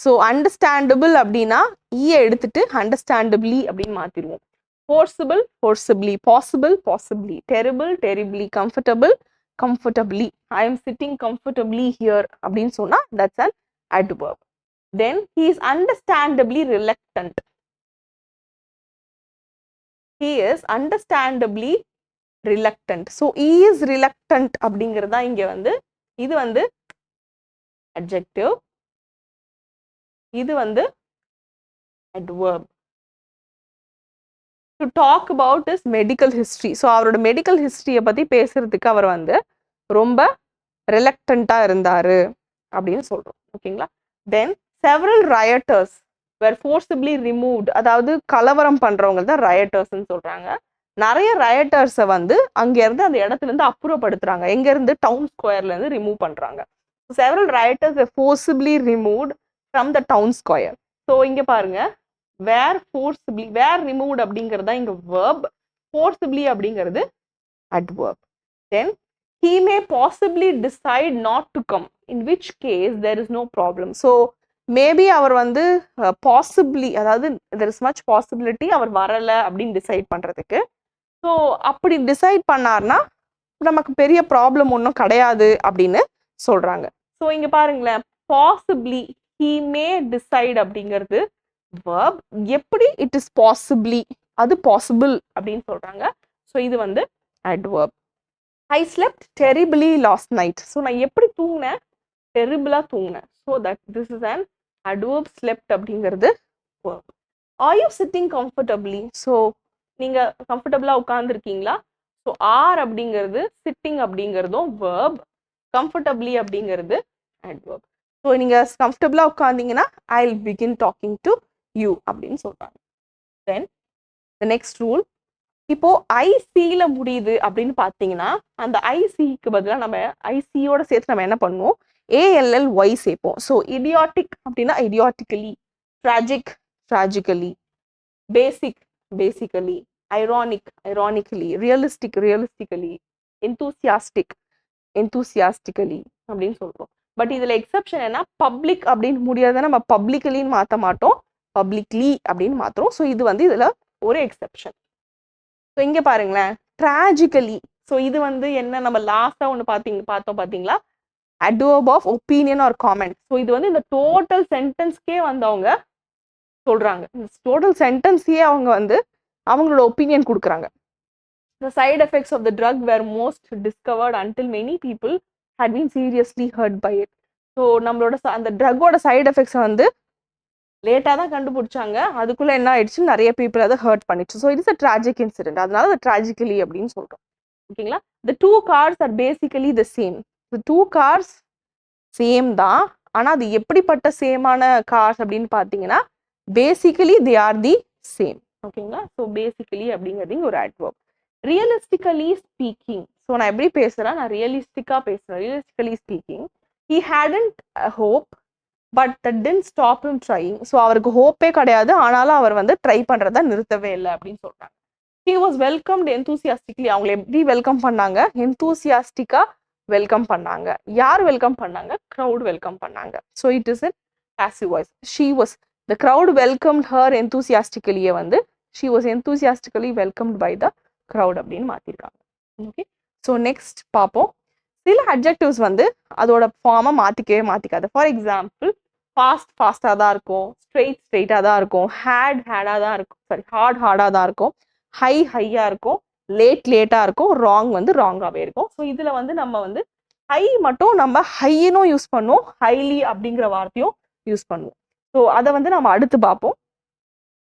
So understandable அப்படின்னா ஈ எடுத்துட்டு அண்டர்ஸ்டாண்டபிளி அப்படின்னு மாத்திடுவோம். forcible, forcibly, possible, possibly, terrible, terribly, comfortable, comfortably, I am sitting comfortably here அப்படின்னு சொன்னா that's an adverb. Then he is understandably reluctant. He is understandably reluctant. So he is reluctant அப்படிங்கிறது தான் இங்க வந்து, இது வந்து adjective, இது வந்து adverb. To talk about his medical history. So அவரோட மெடிக்கல் ஹிஸ்டரியை பற்றி பேசுறதுக்கு அவர் வந்து ரொம்ப ரிலக்டண்ட்டாக இருந்தார் அப்படின்னு சொல்கிறோம். ஓகேங்களா? தென் several rioters were forcibly removed. அதாவது கலவரம் பண்ணுறவங்க தான் rioters-ன்னு சொல்கிறாங்க. நிறைய rioters-ஐ வந்து அங்கேருந்து அந்த இடத்துலேருந்து அப்புறப்படுத்துகிறாங்க. எங்கேருந்து? டவுன் ஸ்கொயர்லேருந்து ரிமூவ் பண்ணுறாங்க. several rioters were forcibly removed from the town square. So இங்கே பாருங்க, where forcibly, where removed அப்படிங்கிறது இங்க verb, forcibly அப்படிங்கிறது adverb. Then he may possibly decide not to come, in which case there is no problem. So maybe அவர் வந்து possibly, அதாவது there is much possibility அவர் வரல அப்படின்னு decide பண்றதுக்கு. ஸோ அப்படி decide பண்ணார்னா நமக்கு பெரிய ப்ராப்ளம் ஒன்றும் கிடையாது அப்படின்னு சொல்றாங்க. ஸோ இங்க பாருங்களேன், possibly, he may decide அப்படிங்கிறது verb, எப்படி it is possibly, அது possible அப்படின்னு சொல்றாங்க. ஸோ இது வந்து adverb. I slept terribly last night. ஸோ நான் எப்படி தூங்கினேன்? terrible-ஆ தூங்கினேன். So that this is an adverb, slept அப்படிங்கிறது verb. Are you sitting comfortably? So நீங்க கம்ஃபர்டபுளா உட்கார்ந்துருக்கீங்களா? ஸோ are அப்படிங்கிறது, sitting அப்படிங்கிறதும் verb, comfortably அப்படிங்கிறது adverb. ஸோ நீங்க கம்ஃபர்டபுளா உட்கார்ந்தீங்கன்னா I'll begin talking to you அப்படின்னு சொல்றாங்க. தென் the next rule, இப்போ ஐசியில முடியுது அப்படின்னு பார்த்தீங்கன்னா அந்த ஐசிக்கு பதிலாக நம்ம ஐசியோட சேர்த்து நம்ம என்ன பண்ணுவோம்? ALLY சேர்ப்போம். ஸோ idiotic அப்படின்னா idiotically, tragic tragically, basic basically, ironic ironically, realistic realistically, enthusiastic enthusiastically அப்படின்னு சொல்றோம். பட் இதுல எக்ஸப்ஷன் என்ன? பப்ளிக் அப்படின்னு முடியாத நம்ம பப்ளிக்கலின்னு மாற்ற மாட்டோம், பப்ளிக்லி அப்படின்னு மாத்துறோம். ஸோ இது வந்து இதுல ஒரு எக்ஸப்ஷன். ஸோ இங்க பாருங்களேன், ட்ராஜிக்கலி. ஸோ இது வந்து என்ன, நம்ம லாஸ்டா ஒன்று பார்த்தோம் பார்த்தீங்களா, adverb of opinion or comment. So இது வந்து இந்த டோட்டல் சென்டென்ஸ்க்கே வந்து அவங்க சொல்றாங்க. இந்த டோட்டல் சென்டென்ஸையே அவங்க வந்து அவங்களோட ஒப்பீனியன் கொடுக்குறாங்க. The side effects of the drug were most discovered until many people had been seriously hurt by it. So நம்மளோட அந்த ட்ரக்கோட சைடு எஃபெக்ட்ஸை வந்து லேட்டாக தான் கண்டுபிடிச்சாங்க, அதுக்குள்ளே என்ன ஆயிடுச்சு, நிறைய பீப்புள் அதை ஹர்ட் பண்ணிச்சு. So it's a tragic incident, அதனால அது ட்ராஜிக்கலி அப்படின்னு சொல்கிறோம். ஓகேங்களா? the two cars are basically the same. the two cars same தான், ஆனால் அது எப்படிப்பட்ட சேமான கார்ஸ் அப்படின்னு பார்த்தீங்கன்னா basically they are the same. ஓகேங்களா? ஸோ பேசிக்கலி அப்படிங்கிறது ஒரு adverb. Realistically speaking. ஸோ நான் எப்படி பேசுகிறேன், நான் ரியலிஸ்டிக்காக பேசுகிறேன். Realistically speaking, he hadn't a hope but that didn't stop him trying. So அவருக்கு ஹோப்பே கிடையாது, ஆனாலும் அவர் வந்து ட்ரை பண்ணுறத நிறுத்தவே இல்லை அப்படின்னு சொல்கிறாங்க. he was welcomed enthusiastically. அவங்களை எப்படி வெல்கம் பண்ணாங்க? enthusiastic-ஆ வெல்கம் பண்ணாங்க. யார் வெல்கம் பண்ணாங்க? crowd வெல்கம் பண்ணாங்க. So it is in passive voice. she was, the crowd welcomed her enthusiastically வந்து she was enthusiastically welcomed by the crowd அப்படின்னு மாற்றிருக்காங்க. ஓகே, ஸோ நெக்ஸ்ட் பார்ப்போம். சில அட்ஜெக்டிவ்ஸ் வந்து அதோட ஃபார்மை மாற்றிக்கவே மாற்றிக்காது. ஃபார் எக்ஸாம்பிள், ஃபாஸ்ட் ஃபாஸ்டாக தான் இருக்கும், ஸ்ட்ரெயிட் ஸ்ட்ரெயிட்டாக தான் இருக்கும், ஹேடாக தான் இருக்கும், சாரி ஹார்டாக தான் இருக்கும், ஹையாக இருக்கும், லேட்டாக இருக்கும், ராங் வந்து ராங்காகவே இருக்கும். ஸோ இதில் வந்து நம்ம வந்து ஹை மட்டும் நம்ம ஹையினும் யூஸ் பண்ணுவோம், ஹைலி அப்படிங்கிற வார்த்தையும் யூஸ் பண்ணுவோம். ஸோ அதை வந்து நம்ம அடுத்து பார்ப்போம்.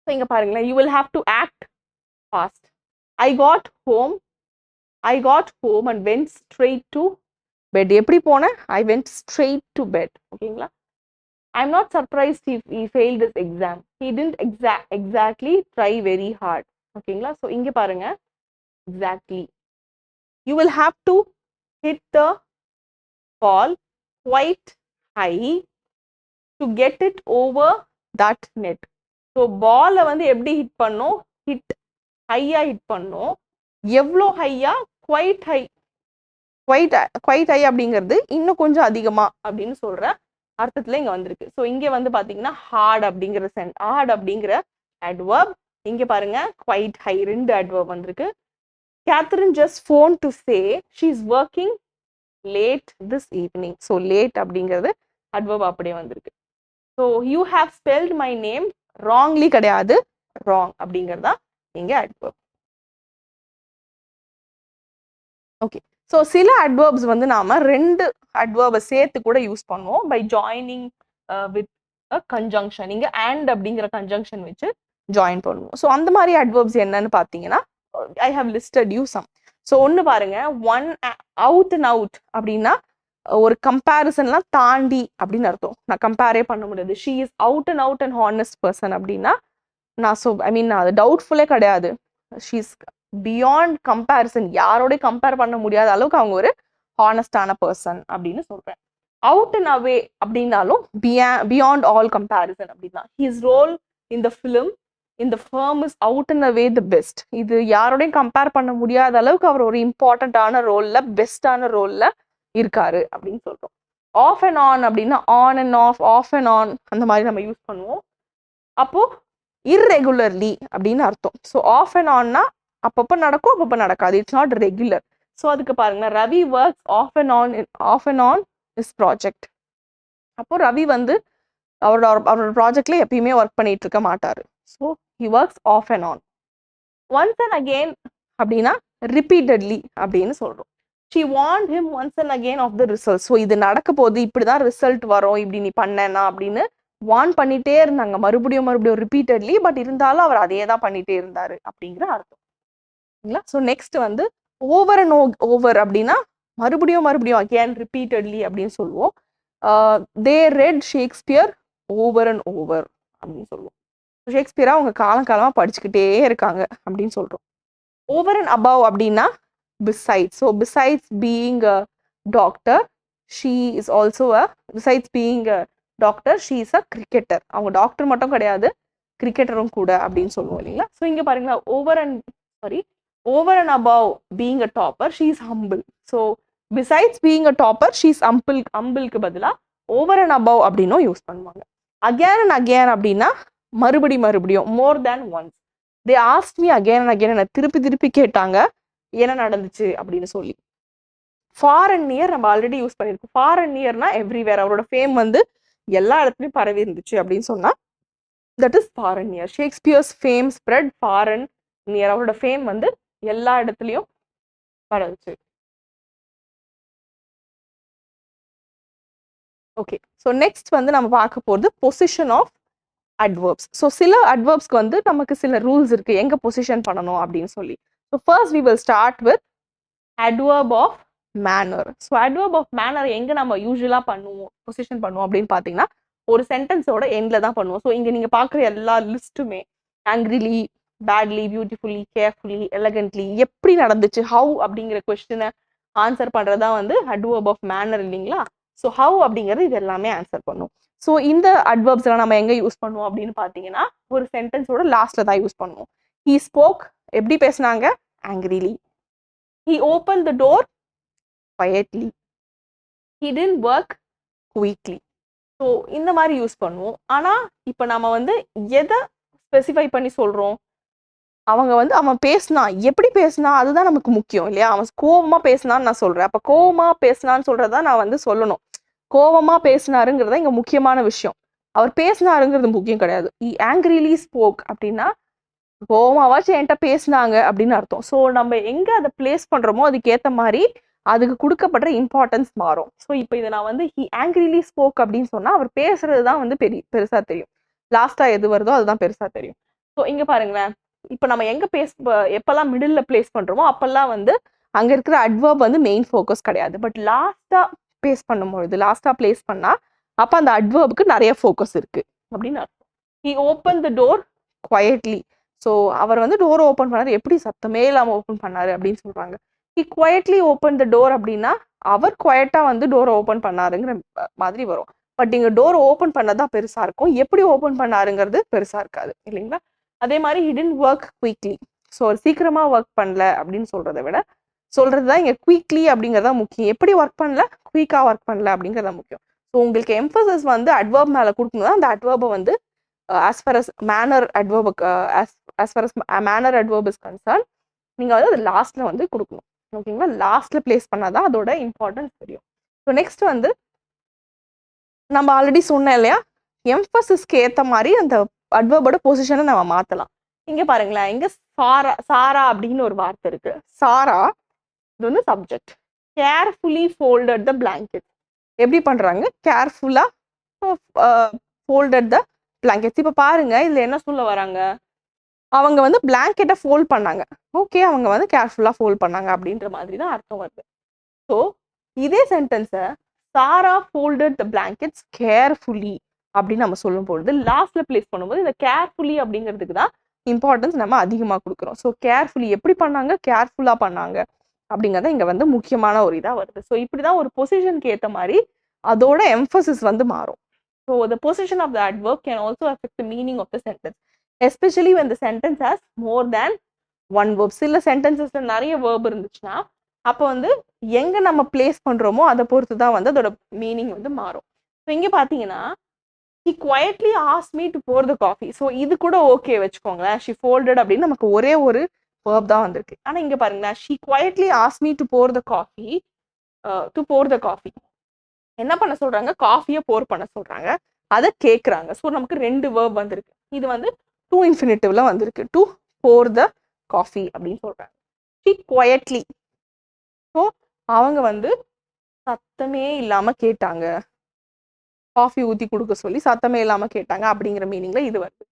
ஸோ இங்கே பாருங்களேன், you will have to act fast. I got home and went straight to bed. எப்படி போனேன்? I went straight to bed. ஓகேங்களா? I'm not surprised if he failed this exam. He didn't exactly try very hard. ஓகேங்களா? So இங்கே பாருங்க, exactly. You will have to hit the ball quite high to get it over that net. So பாலை வந்து எப்படி hit பண்ணோம்? ஹையா hit பண்ணோம். எவ்வளோ ஹையா? குவைட் ஹை அப்படிங்கிறது இன்னும் கொஞ்சம் அதிகமா அப்படின்னு சொல்ற அர்த்தத்துல இங்க வந்திருக்கு. ஸோ இங்க வந்து பாத்தீங்கன்னா ஹார்ட் அப்படிங்கிற அட்வர்ப். இங்க பாருங்க குவைட் ஹை, 2 அட்வர்ப் வந்திருக்கு. Catherine just phoned to say she is working late this evening. So late அப்படிங்கிறது அட்வர்ப் அப்படியே வந்திருக்கு. So you have spelled my name wrongly கிடையாது, wrong அப்படிங்கிறதா இங்க அட்வர்ப். ஓகே, ஸோ சில அட்வர்ப்ஸ் வந்து நாம 2 அட்வர்பை சேர்த்து கூட யூஸ் பண்ணுவோம் by joining with a conjunction. இங்க அண்ட் அப்படிங்கிற கன்ஜங்ஷன் வச்சு ஜாயின் பண்ணுவோம். ஸோ அந்த மாதிரி அட்வர்ப்ஸ் என்னன்னு பார்த்தீங்கன்னா, I have listed you some. So ஒன்று பாருங்க, ஒன் அவுட் அண்ட் அவுட் அப்படின்னா ஒரு கம்பேரிசன்லாம் தாண்டி அப்படின்னு அர்த்தம். நான் கம்பேரே பண்ண முடியாது. She is out and honest person அப்படின்னா நான் அது டவுட்ஃபுல்லே கிடையாது. ஷீ இஸ் பியாண்ட் கம்பேரிசன், யாரோடய கம்பேர் பண்ண முடியாத அளவுக்கு அவங்க ஒரு ஹானஸ்டான பர்சன் அப்படின்னு சொல்றேன். அவுட் அண்ட் அவே அப்படின்னாலும் பியாண்ட் ஆல் கம்பேரிசன் அப்படின்னா his role in the film in the firm is out and away the best. இது யாரோடையும் கம்பேர் பண்ண முடியாத அளவுக்கு அவர் ஒரு இம்பார்ட்டண்ட்டான ரோல்ல, பெஸ்டான ரோல்ல இருக்காரு அப்படின்னு சொல்றோம். ஆஃப் அண்ட் ஆன் அப்படின்னா on and half and on அந்த மாதிரி நம்ம யூஸ் பண்ணுவோம். அப்போ இர்ரெகுலர்லி அப்படின்னு அர்த்தம். ஸோ ஆஃப் அண்ட் ஆன்னா அப்பப்போ நடக்கும், அப்பப்போ நடக்காது. It's not regular. ஸோ அதுக்கு பாருங்க, Ravi works off and on his project. அப்போ ரவி வந்து அவரோட ப்ராஜெக்ட்ல எப்பயுமே ஒர்க் பண்ணிட்டு இருக்க மாட்டாரு. So he works off and on. Once and again அப்படின்னா ரிப்பீட்டட்லி அப்படின்னு சொல்றோம். She want him once and again of the result. So இது நடக்க போது, இப்படிதான் ரிசல்ட் வரும், இப்படி நீ பண்ணேனா அப்படின்னு வான் பண்ணிட்டே இருந்தாங்க, மறுபடியும் ரிப்பீட்டட்லி. பட் இருந்தாலும் அவர் அதே தான் பண்ணிட்டே இருந்தாரு அப்படிங்கிற அர்த்தம். ஸோ நெக்ஸ்ட் வந்து ஓவர் அண்ட் ஓவர் அப்படின்னா மறுபடியும் அகேன் ரிப்பீட்டட்லி அப்படின்னு சொல்லுவோம். They read Shakespeare over and over அப்படின்னு சொல்லுவோம். ஷேக்ஸ்பியரா அவங்க காலமா படிச்சுக்கிட்டே இருக்காங்க அப்படின்னு சொல்றோம். ஓவர் அண்ட் அபவ் அப்படின்னா besides. So besides being a doctor, she is also besides being a doctor she is a cricketer. அவங்க டாக்டர் மட்டும் கிடையாது, கிரிக்கெட்டரும் கூட அப்படின்னு சொல்லுவோம் இல்லைங்களா? ஸோ இங்க பாருங்களா, over and above being a topper, she is humble. So besides being a topper, she is humble. Humbleக்கு பதிலா over and above அப்படின்னும் யூஸ் பண்ணுவாங்க. Again and again அப்படின்னா மறுபடியும் more than once. They asked me again and again, என்ன திருப்பி கேட்டாங்க என்ன நடந்துச்சு அப்படின்னு சொல்லி. far and near நம்ம ஆல்ரெடி யூஸ் பண்ணியிருக்கோம். far and nearனா எவ்ரிவேர். அவரோட ஃபேம் வந்து எல்லா இடத்துலையும் பரவி இருந்துச்சு அப்படின்னு சொன்னா that is far and near. Shakespeare's fame spread far and near. அவரோட ஃபேம் வந்து எல்லா இடத்துலையும் பரவுச்சு. ஓகே, ஸோ நெக்ஸ்ட் வந்து நம்ம பார்க்க போகிறது பொசிஷன் ஆஃப் அட்வர்ப்ஸ். ஸோ சில அட்வர்ப்ஸ்க்கு வந்து நமக்கு சில ரூல்ஸ் இருக்கு, எங்க பொசிஷன் பண்ணணும் அப்படின்னு சொல்லி. So first we will start with adverb of manner. So adverb of manner எங்க நம்ம யூஸ்வலா பொசிஷன் பண்ணுவோம் அப்படின்னு பார்த்தீங்கன்னா ஒரு சென்டென்ஸோட எண்ட்ல தான் பண்ணுவோம். ஸோ இங்க நீங்க பார்க்குற எல்லா லிஸ்ட்டுமே ஆங்க்ரிலி, பேட்லி, பியூட்டிஃபுல்லி, கேர்ஃபுல்லி, எலகன்ட்லி, எப்படி நடந்துச்சு, ஹவு அப்படிங்கிற கொஸ்டினை ஆன்சர் பண்றதா வந்து அட்வர்ப் ஆஃப் மேனர் இல்லைங்களா? ஸோ ஹவு அப்படிங்கிறது இது எல்லாமே ஆன்சர் பண்ணும். ஸோ இந்த அட்வர்ப்ஸ் எல்லாம் நம்ம எங்க யூஸ் பண்ணுவோம் அப்படின்னு பார்த்தீங்கன்னா ஒரு சென்டென்ஸோட லாஸ்ட்ல தான் யூஸ் பண்ணுவோம். ஹீ ஸ்போக், எப்படி பேசினாங்க? Angrily. He open the door quietly. He didn't work quickly. So இந்த மாதிரி யூஸ் பண்ணுவோம். ஆனா இப்போ நம்ம வந்து எதை ஸ்பெசிஃபை பண்ணி சொல்றோம்? அவன் பேசினா, எப்படி பேசினா அதுதான் நமக்கு முக்கியம் இல்லையா? அவன் கோவமா பேசினான்னு நான் சொல்றேன். அப்ப கோவமா பேசினான்னு சொல்றதா நான் வந்து சொல்லணும். கோவமா பேசினாருங்கிறத இங்க முக்கியமான விஷயம். அவர் பேசினாருங்கிறது முக்கியம் கிடையாது. ஆங்க்ரிலி ஸ்போக் அப்படின்னா கோவமாவாச்சும் என்கிட்ட பேசினாங்க அப்படின்னு அர்த்தம். ஸோ நம்ம எங்க அதை பிளேஸ் பண்றோமோ அதுக்கு ஏத்த மாதிரி அதுக்கு கொடுக்கப்படுற இம்பார்ட்டன்ஸ் மாறும். ஸோ இப்போ இதை நான் வந்து ஹி ஆங்கிரிலி ஸ்போக் அப்படின்னு சொன்னா அவர் பேசுறது தான் வந்து பெருசா தெரியும். லாஸ்டா எது வருதோ அதுதான் பெருசா தெரியும். ஸோ இங்க பாருங்களேன், இப்போ நம்ம எங்க எப்பெல்லாம் மிடில்ல பிளேஸ் பண்றோமோ அப்பெல்லாம் வந்து அங்க இருக்கிற அட்வர்ப் வந்து மெயின் ஃபோக்கஸ் கிடையாது. பட் லாஸ்டா பிளேஸ் பண்ணா அப்ப அந்த அட்வர்புக்கு நிறைய ஃபோக்கஸ் இருக்கு அப்படின்னு அர்த்தம். He open the door quietly. So அவர் வந்து டோர் ஓப்பன் பண்ணாரு, எப்படி சத்தமே இல்லாம ஓப்பன் பண்ணாரு அப்படின்னு சொல்றாங்க. He quietly open the door அப்படின்னா அவர் குவயட்டா வந்து டோரை ஓப்பன் பண்ணாருங்கிற மாதிரி வரும். பட் இங்க டோர் ஓப்பன் பண்ணதான் பெருசா இருக்கும், எப்படி ஓப்பன் பண்ணாருங்கிறது பெருசா இருக்காது இல்லைங்களா. அதே மாதிரி he didn't work quickly. So சீக்கிரமா ஒர்க் பண்ணல அப்படின்னு சொல்றதை விட சொல்றதுதான் இங்க குயிக்லி அப்படிங்கறதா முக்கியம். எப்படி ஒர்க் பண்ணல, குயிக்கா ஒர்க் பண்ணல அப்படிங்கறதா முக்கியம். ஸோ உங்களுக்கு எம்பசஸ் வந்து அட்வர்ப் மேல கொடுக்கணும். அந்த அட்வர்பை வந்து as far as manner adverb as far as manner adverb is concerned நீங்க வந்து அது லாஸ்ட்ல வந்து கொடுக்கணும். ஓகேங்களா, லாஸ்ட்ல பிளேஸ் பண்ணாதான் அதோட இம்பார்ட்டன்ஸ் தெரியும். ஸோ நெக்ஸ்ட் வந்து நம்ம ஆல்ரெடி சொன்னேன் இல்லையா, எம்பசிஸ்க்கு ஏத்த மாதிரி அந்த அட்வர்போட பொசிஷனை நம்ம மாத்தலாம். இங்க பாருங்களேன், இங்க சாரா அப்படின்னு ஒரு வார்த்தை இருக்கு. சாரா இது வந்து சப்ஜெக்ட். கேர்ஃபுல்லி ஃபோல்டட் த பிளாங்கெட். எப்படி பண்றாங்க, கேர்ஃபுல்லா ஃபோல்டட் த பிளாங்கெட்ஸ். இப்ப பாருங்க இதுல என்ன சொல்ல வராங்க, அவங்க வந்து பிளாங்கெட்டை ஃபோல்ட் பண்ணாங்க. ஓகே, அவங்க வந்து கேர்ஃபுல்லா ஃபோல்ட் பண்ணாங்க அப்படின்ற மாதிரி தான் அர்த்தம் வருது. ஸோ இதே சென்டென்ஸை சாரா ஃபோல்டட் த பிளாங்கெட்ஸ் கேர்ஃபுல்லி அப்படின்னு நம்ம சொல்லும் பொழுது லாஸ்ட்ல பிளேஸ் பண்ணும்போது இந்த கேர்ஃபுல்லி அப்படிங்கிறதுக்கு தான் இம்பார்ட்டன்ஸ் நம்ம அதிகமாக கொடுக்குறோம். ஸோ கேர்ஃபுல்லி எப்படி பண்ணாங்க, கேர்ஃபுல்லா பண்ணாங்க அப்படிங்கிறத இங்க வந்து முக்கியமான ஒரு இதா வருது. ஸோ இப்படிதான் ஒரு பொசிஷனுக்கு ஏற்ற மாதிரி அதோட எம்பசிஸ் வந்து மாறும். So the position of the adverb can also affect the meaning of the sentence, especially when the sentence has more than one verb. சில சென்டென்சஸ்ல நிறைய வேர்ப் இருந்துச்சுன்னா அப்போ வந்து எங்க நம்ம பிளேஸ் பண்றோமோ அதை பொறுத்து தான் வந்து அதோட மீனிங் வந்து மாறும். ஸோ இங்க பாத்தீங்கன்னா he quietly asked me to pour the coffee. So இது கூட ஓகே வச்சுக்கோங்களேன், she folded அப்படின்னு நமக்கு ஒரே ஒரு verb தான் வந்திருக்கு. ஆனா இங்க பாருங்களேன், she quietly asked me to pour the coffee. என்ன பண்ண சொல்றாங்க, காஃபியை போர் பண்ண சொல்றாங்க, அதை கேட்குறாங்க. ஸோ நமக்கு ரெண்டு வேர்ப் வந்திருக்கு. இது வந்து டூ இன்ஃபினிட்டிவ்ல வந்திருக்கு, டு போர் த காஃபி அப்படின்னு சொல்றாங்க. She quietly. ஸோ அவங்க வந்து சத்தமே இல்லாம கேட்டாங்க, காஃபி ஊத்தி கொடுக்க சொல்லி சத்தமே இல்லாம கேட்டாங்க அப்படிங்கிற மீனிங்ல இது வருது.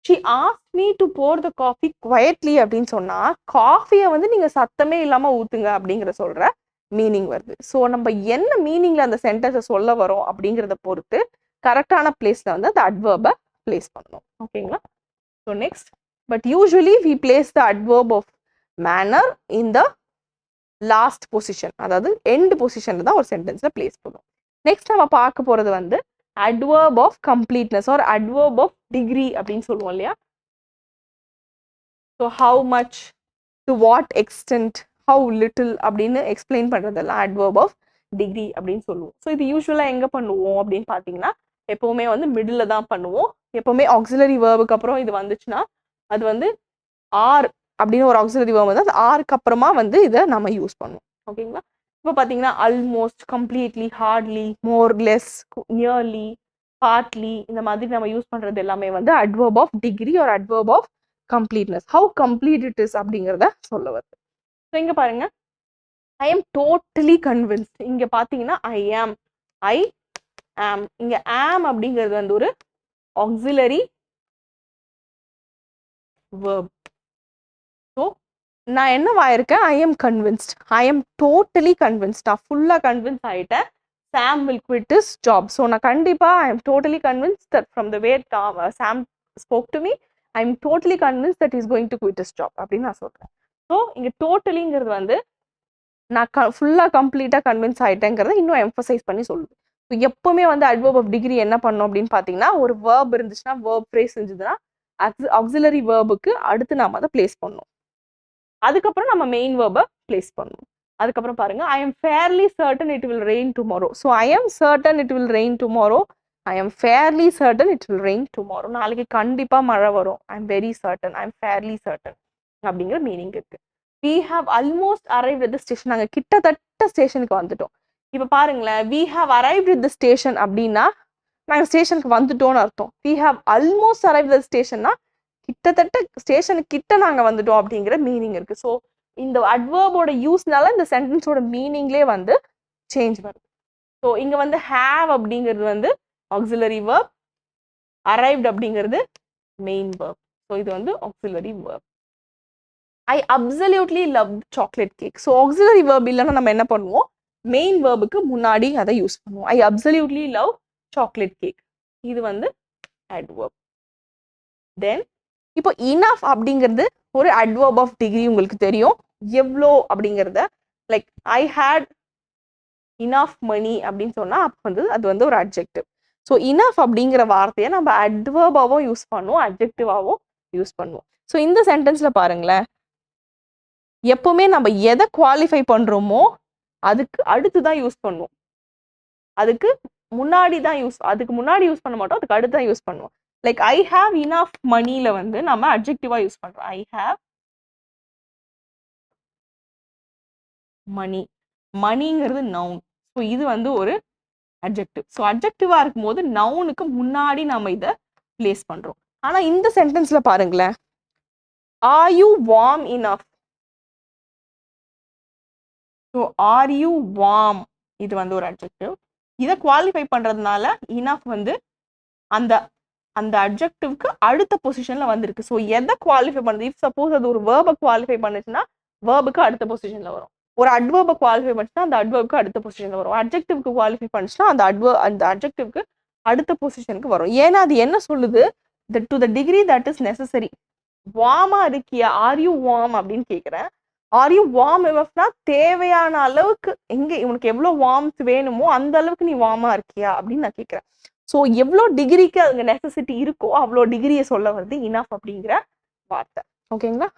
She asked me to pour the coffee quietly அப்படின்னு சொன்னா காஃபியை வந்து நீங்க சத்தமே இல்லாம ஊத்துங்க அப்படிங்கிற சொல்ற மீனிங் வருது. ஸோ நம்ம என்ன மீனிங்ல அந்த சென்டென்ஸை சொல்ல வரோம் அப்படிங்கிறத பொறுத்து கரெக்டான பிளேஸ்ல வந்து அந்த அட்வர்பை பிளேஸ் பண்ணணும். ஓகேங்களா. So next, but usually we place the adverb of manner in the last position, அதாவது எண்ட் பொசிஷன்ல தான் ஒரு சென்டென்ஸ்ல பிளேஸ் பண்ணுவோம். நெக்ஸ்ட் நம்ம பார்க்க போறது வந்து adverb of completeness or adverb of degree அப்படின்னு சொல்லுவோம் இல்லையா. So how much, to what extent, how little அப்படின்னு எக்ஸ்பிளைன் பண்றதெல்லாம் adverb of degree அப்படின்னு சொல்லுவோம். ஸோ இது யூஸ்வலா எங்க பண்ணுவோம் அப்படின்னு பார்த்தீங்கன்னா எப்பவுமே வந்து மிடில் தான் பண்ணுவோம். எப்பவுமே ஆக்சிலரி வேர்புக்கு அப்புறம் இது வந்துச்சுன்னா அது வந்து ஆர் அப்படின்னு ஒரு ஆக்சிலரி வேர்ப் வந்து அது ஆருக்கு அப்புறமா வந்து இதை நம்ம யூஸ் பண்ணுவோம். ஓகேங்களா. இப்போ பார்த்தீங்கன்னா almost, completely, hardly, more less, nearly, partly இந்த மாதிரி நம்ம யூஸ் பண்றது எல்லாமே வந்து adverb of degree or adverb of completeness. how complete it is அப்படிங்கிறத சொல்ல வருது. ஸோ இங்க பாருங்க, ஐ எம் டோட்டலி கன்வின்ஸ்ட். இங்க பாத்தீங்கன்னா ஐ ஆம் இங்க ஆம் அப்படிங்கிறது வந்து ஒரு ஆக்சிலரி verb. ஸோ நான் என்னவாயிருக்கேன், I am convinced, I am totally convinced, நான் ஃபுல்லா கன்வின்ஸ் ஆயிட்டேன் Sam will quit his job. So நான் கண்டிப்பா I am totally convinced that from the way Sam spoke to me, I am totally convinced that he is going to quit his job அப்படின்னு நான் சொல்றேன். So இங்க டோட்டலிங்கிறது வந்து நான் ஃபுல்லா கம்ப்ளீட்டா கன்வின்ஸ் ஆயிட்டேங்கிறத இன்னும் எம்பசைஸ் பண்ணி சொல்லுது. ஸோ எப்பவுமே வந்து adverb of degree என்ன பண்ணும் அப்படின்னு பார்த்தீங்கன்னா ஒரு verb இருந்துச்சுன்னா, verb phrase இருந்துச்சுன்னா ஆக்சிலரி வேர்புக்கு அடுத்து நாம அதை பிளேஸ் பண்ணணும். அதுக்கப்புறம் நம்ம மெயின் வேர்பை பிளேஸ் பண்ணணும். அதுக்கப்புறம் பாருங்க, I am fairly certain it will rain tomorrow. So I am certain it will rain tomorrow, I am fairly certain it will rain tomorrow. நாளைக்கு கண்டிப்பா மழை வரும், I am very certain, I am fairly certain அப்படிங்கிற meaning இருக்கு. We have almost arrived at the station. நாங்கள் கிட்டத்தட்ட ஸ்டேஷனுக்கு வந்துட்டோம். இப்போ பாருங்களேன், we have arrived at the station அப்படின்னா நாங்கள் ஸ்டேஷனுக்கு வந்துட்டோம்னு அர்த்தம். We have almost arrived at ஸ்டேஷன்னா கிட்டத்தட்ட ஸ்டேஷனுக்கு கிட்ட நாங்க வந்துட்டோம் அப்படிங்கிற மீனிங் இருக்கு. ஸோ இந்த அட்வர்போட யூஸ்னால இந்த சென்டென்ஸோட மீனிங்லேயே வந்து சேஞ்ச் வருது. ஸோ இங்க வந்து ஹேவ் அப்படிங்கிறது வந்து ஆக்சிலரி வேர்ப், அரைவ்ட் அப்படிங்கிறது மெயின் வேர்ப். ஸோ இது வந்து auxiliary verb. I absolutely love chocolate cake. So auxiliary verb இல்லைன்னா நம்ம என்ன பண்ணுவோம், மெயின் வேர்புக்கு முன்னாடி அதை யூஸ் பண்ணுவோம். I absolutely love chocolate cake, இது வந்து அட்வர்ப். தென் இப்போ இனஃப் அப்படிங்கிறது ஒரு அட்வர்ப் ஆஃப் டிகிரி. உங்களுக்கு தெரியும் எவ்வளோ அப்படிங்கிறத, like I had enough money அப்படின்னு சொன்னா அப்போ வந்து அது வந்து ஒரு அட்ஜெக்டிவ். ஸோ இனஃப் அப்படிங்கிற வார்த்தையை நம்ம அட்வர்பாவும் யூஸ் பண்ணுவோம், அட்ஜெக்டிவாகவும் யூஸ் பண்ணுவோம். ஸோ இந்த சென்டென்ஸ்ல பாருங்களேன், எப்பவுமே நம்ம எதை குவாலிஃபை பண்றோமோ அதுக்கு அடுத்து தான் யூஸ் பண்ணுவோம், அதுக்கு முன்னாடி யூஸ் பண்ண மாட்டோம், அதுக்கு அடுத்து தான் யூஸ் பண்ணுவோம். லைக் ஐ ஹாவ் இனஃப் மணில வந்து நம்ம அட்ஜெக்டிவா யூஸ் பண்றோம். ஐ ஹாவ் மணி, மணிங்கிறது நவுன். ஸோ இது வந்து ஒரு அட்ஜெக்டிவ். ஸோ அட்ஜெக்டிவா இருக்கும்போது நவுனுக்கு முன்னாடி நம்ம இதை பிளேஸ் பண்றோம். ஆனா இந்த சென்டென்ஸ்ல பாருங்களேன், are you warm enough. So are you warm இது வந்து ஒரு அட்ஜெக்டிவ். இதை குவாலிஃபை பண்றதுனால இனஃப் வந்து அந்த அந்த அட்ஜெக்டிவ்க்கு அடுத்த பொசிஷன்ல வந்திருக்கு. ஸோ எதை குவாலிஃபை பண்ணுது, இஃப் சப்போஸ் அது ஒரு வேர்பை குவாலிஃபை பண்ணுச்சுன்னா வேர்புக்கு அடுத்த பொசிஷன்ல வரும். ஒரு அட்வர்பை குவாலிஃபை பண்ணுச்சுன்னா அந்த அட்வர்புக்கு அடுத்த பொசிஷன்ல வரும். அட்ஜெக்டிவ்க்கு குவாலிஃபை பண்ணுச்சுன்னா அந்த அட்ஜெக்டிவ்க்கு அடுத்த பொசிஷனுக்கு வரும். ஏன்னா அது என்ன சொல்லுது, to the degree that is necessary. வார்மா இருக்கியா, ஆர் யூ வார்ம் அப்படின்னு கேட்குறேன். ஆர் யூ வார்ம் எவஃப்னா தேவையான அளவுக்கு, எங்க உனக்கு எவ்வளோ வார்ம்த் வேணுமோ அந்த அளவுக்கு நீ வார்மா இருக்கியா அப்படின்னு நான் கேட்குறேன். ஸோ எவ்வளோ டிகிரிக்கு அங்கே நெசசிட்டி இருக்கோ அவ்வளோ டிகிரியை சொல்ல வருது இனஃப் அப்படிங்கிற வார்த்தை. ஓகேங்களா?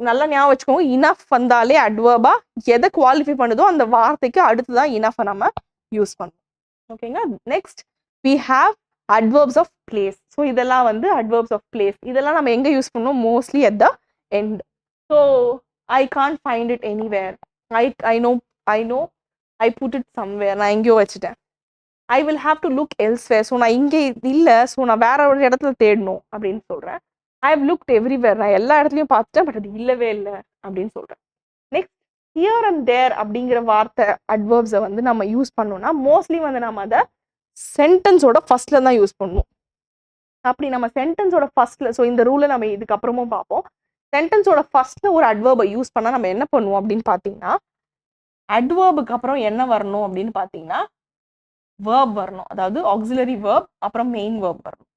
நல்லா ஞாபகம் வச்சுக்கோங்க, இனஃப் வந்தாலே அட்வர்பா எதை குவாலிஃபை பண்ணுதோ அந்த வார்த்தைக்கு அடுத்துதான் இனஃபை நம்ம யூஸ் பண்ணுவோம். ஓகேங்களா? Next we have adverbs of place. So இதெல்லாம் வந்து adverbs of place. இதெல்லாம் நம்ம எங்கே யூஸ் பண்ணுவோம், mostly at the end. So I can't find it anywhere. I know I put it somewhere. நான் எங்கேயோ வச்சுட்டேன். I will have to look elsewhere. So நான் இங்கே இல்லை, ஸோ நான் வேற ஒரு இடத்துல தேடணும் அப்படின்னு சொல்கிறேன். I have looked everywhere. நான் எல்லா இடத்துலையும் பார்த்துட்டேன், பட் அது இல்லவே இல்லை அப்படின்னு சொல்கிறேன். நெக்ஸ்ட் ஹியர் அண்ட் தேர் அப்படிங்கிற வார்த்தை அட்வர்ப்ஸை வந்து நம்ம யூஸ் பண்ணோம்னா மோஸ்ட்லி வந்து நம்ம அதை சென்டென்ஸோட ஃபர்ஸ்ட்ல தான் யூஸ் பண்ணுவோம். அப்படி நம்ம சென்டென்ஸோட ஃபர்ஸ்ட்ல, ஸோ இந்த ரூலை நம்ம இதுக்கப்புறமும் பார்ப்போம். சென்டென்ஸோட ஃபர்ஸ்ட்ல ஒரு அட்வர்பை யூஸ் பண்ணால் நம்ம என்ன பண்ணுவோம் அப்படின்னு பார்த்தீங்கன்னா, அட்வர்புக்கு அப்புறம் என்ன வரணும் அப்படின்னு பார்த்தீங்கன்னா வேர்ப் வரணும். அதாவது ஆக்சிலரி வேர்ப் அப்புறம் மெயின் வேர்ப் வரணும்.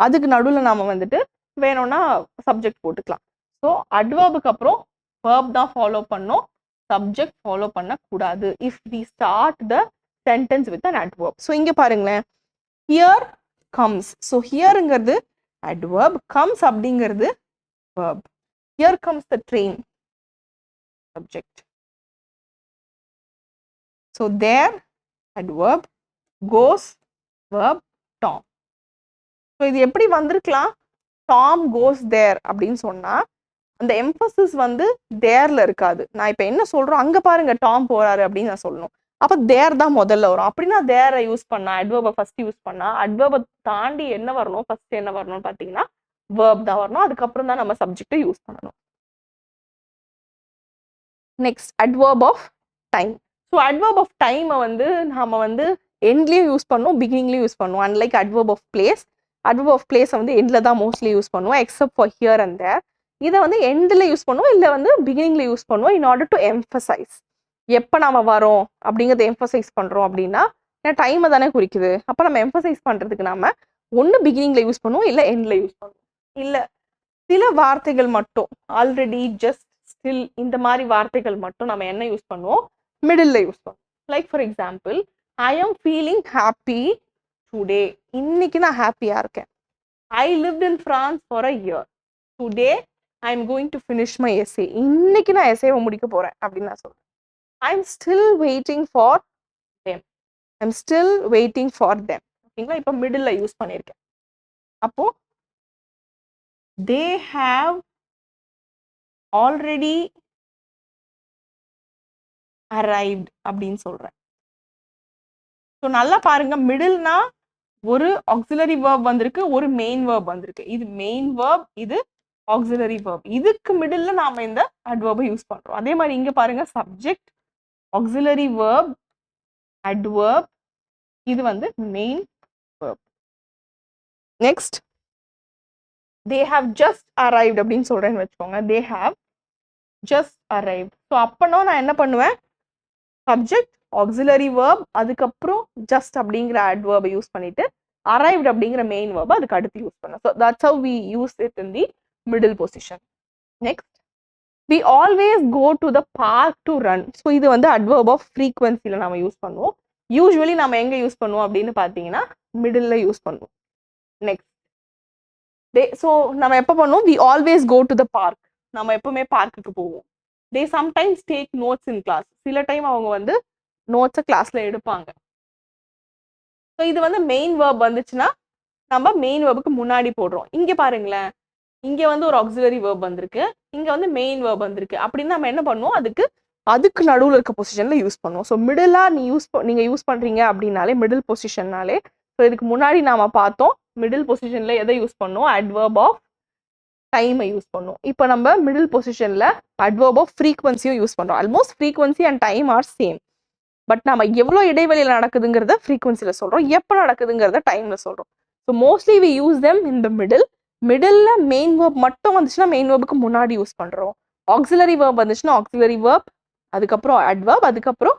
அதுக்கு நடுவில் நாம வந்துட்டு வேணும்னா சப்ஜெக்ட் போட்டுக்கலாம். ஸோ அட்வர்புக்கு அப்புறம் வேர்ப் தான் ஃபாலோ பண்ணோம், சப்ஜெக்ட் ஃபாலோ பண்ணக்கூடாது. If we start the sentence with an adverb. So இங்கே பாருங்களேன், ஹியர் கம்ஸ். ஸோ ஹியருங்கிறது அட்வர்ப், கம்ஸ் அப்படிங்கிறது verb. Here comes the train, subject. So there adverb, goes verb, Tom. So இது எப்படி வந்திருக்கலாம், டாம் கோஸ் தேர் அப்படின்னு சொன்னா அந்த எம்பசிஸ் வந்து தேர்ல இருக்காது. நான் இப்போ என்ன சொல்றோம், அங்க பாருங்க டாம் போறாரு அப்படின்னு நான் சொல்லணும். அப்ப தேர் தான் முதல்ல வரும். அப்படின்னா தேரை யூஸ் பண்ணா, அட்வர்பை ஃபர்ஸ்ட் யூஸ் பண்ணா, அட்வர்பை தாண்டி என்ன வரணும், ஃபர்ஸ்ட் என்ன வரணும்னு பார்த்தீங்கன்னா வேர்ப் தான் வரணும். அதுக்கப்புறம் தான் நம்ம சப்ஜெக்டை யூஸ் பண்ணணும். Next adverb of time. So adverb of டைமை வந்து நாம வந்து எண்ட்லயும் யூஸ் பண்ணுவோம், பிகினிங்லயும் யூஸ் பண்ணுவோம். Unlike adverb of place, adverb of பிளேஸை வந்து எண்ட்ல தான் மோஸ்ட்லி யூஸ் பண்ணுவோம், except for here and there. இதை வந்து எண்டில் யூஸ் பண்ணுவோம், இல்லை வந்து பிகினிங்ல யூஸ் பண்ணுவோம் இன் ஆர்டர் டு எம்பசைஸ். எப்போ நம்ம வரோம் அப்படிங்கிறத எம்பசைஸ் பண்றோம் அப்படின்னா, ஏன்னா டைமை தானே குறிக்குது. அப்போ நம்ம எம்பசைஸ் பண்றதுக்கு நாம ஒன்று பிகினிங்ல யூஸ் பண்ணுவோம், இல்லை எண்ட்ல யூஸ் பண்ணுவோம். இல்லை சில வார்த்தைகள் மட்டும், ஆல்ரெடி, ஜஸ்ட், ஸ்டில், இந்த மாதிரி வார்த்தைகள் மட்டும் நம்ம என்ன யூஸ் பண்ணுவோம், மிடில் யூஸ் பண்ணுவோம். லைக் ஃபார் எக்ஸாம்பிள், ஐ ஆம் ஃபீலிங் ஹாப்பி டுடே. இன்னைக்கு நான் ஹாப்பியா இருக்கேன். ஐ lived in France for a year. Today I am going to finish my essay. இன்னைக்கு நான் எஸ்ஸேவை முடிக்க போறேன் அப்படின்னு நான் சொல்றேன். I am still waiting for them. I am still waiting for them. ஓகேங்களா? இப்போ மிடில் யூஸ் பண்ணியிருக்கேன். அப்போ they have already arrived அப்படின்னு சொல்றேன். ஸோ நல்லா பாருங்க, மிடில்னா ஒரு ஆக்சிலரி verb வந்திருக்கு, ஒரு மெயின் verb வந்திருக்கு. இது மெயின் verb, இது ஆக்சிலரி verb. இதுக்கு மிடில்ல நாம இந்த adverb யூஸ் பண்றோம். அதே மாதிரி இங்க பாருங்க, சப்ஜெக்ட், ஆக்சிலரி verb, adverb, இது வந்து main verb. Next, they have just arrived அப்படின்னு சொல்றேன்னு வச்சுக்கோங்க. they have just arrived. So அப்பனா நான் என்ன பண்ணுவேன், சப்ஜெக்ட், ஆக்சிலரி verb, அதுக்கப்புறம் just அப்படிங்கிற adverb யூஸ் பண்ணிட்டு arrived அப்படிங்கிற மெயின் verb அதுக்கு அடுத்து யூஸ் பண்ணேன். So that's how we use it in the middle position. Next, we always go to the park to run. So இது வந்து adverb of frequencyல நாம யூஸ் பண்ணுவோம். யூசுவலி நம்ம எங்க யூஸ் பண்ணுவோம் அப்படின்னு பார்த்தீங்கன்னா மிடில்ல யூஸ் பண்ணுவோம். நெக்ஸ்ட், ஸோ நம்ம எப்போ பண்ணுவோம், we always go to the park. நம்ம எப்பவுமே பார்க்குக்கு போவோம். they sometimes take notes in class. சில டைம் அவங்க வந்து நோட்ஸை கிளாஸ்ல எடுப்பாங்க. ஸோ இது வந்து மெயின் verb வந்துச்சுன்னா நம்ம மெயின் verbக்கு முன்னாடி போடுறோம். இங்க பாருங்களேன், இங்க வந்து ஒரு ஆக்சிலரி verb வந்திருக்கு, இங்க வந்து மெயின் verb வந்திருக்கு. அப்படின்னு நம்ம என்ன பண்ணுவோம், அதுக்கு நடுவில் இருக்க பொசிஷன்ல யூஸ் பண்ணுவோம். ஸோ மிடிலா நீங்க யூஸ் பண்றீங்க அப்படின்னாலே மிடில் பொசிஷன்னாலே, ஸோ இதுக்கு முன்னாடி நாம பார்த்தோம் மிடில் பொசிஷன்ல எதை யூஸ் பண்ணுவோம், adverb of டைமை யூஸ் பண்ணுவோம். இப்போ நம்ம மிடில் பொசிஷன்ல adverb of frequency யூஸ் பண்றோம். Almost frequency and time are same. But நம்ம எவ்வளோ இடைவெளியில் நடக்குதுங்கிறத ஃப்ரீக்வன்சியில் சொல்கிறோம், எப்போ நடக்குதுங்கிறத டைமில் சொல்கிறோம். So mostly we use them in the middle main verb மட்டும் வந்துச்சுன்னா மெயின் verbக்கு முன்னாடி யூஸ் பண்ணுறோம். ஆக்சிலரி verb வந்துச்சுன்னா ஆக்சிலரி verb, அதுக்கப்புறம் adverb, அதுக்கப்புறம்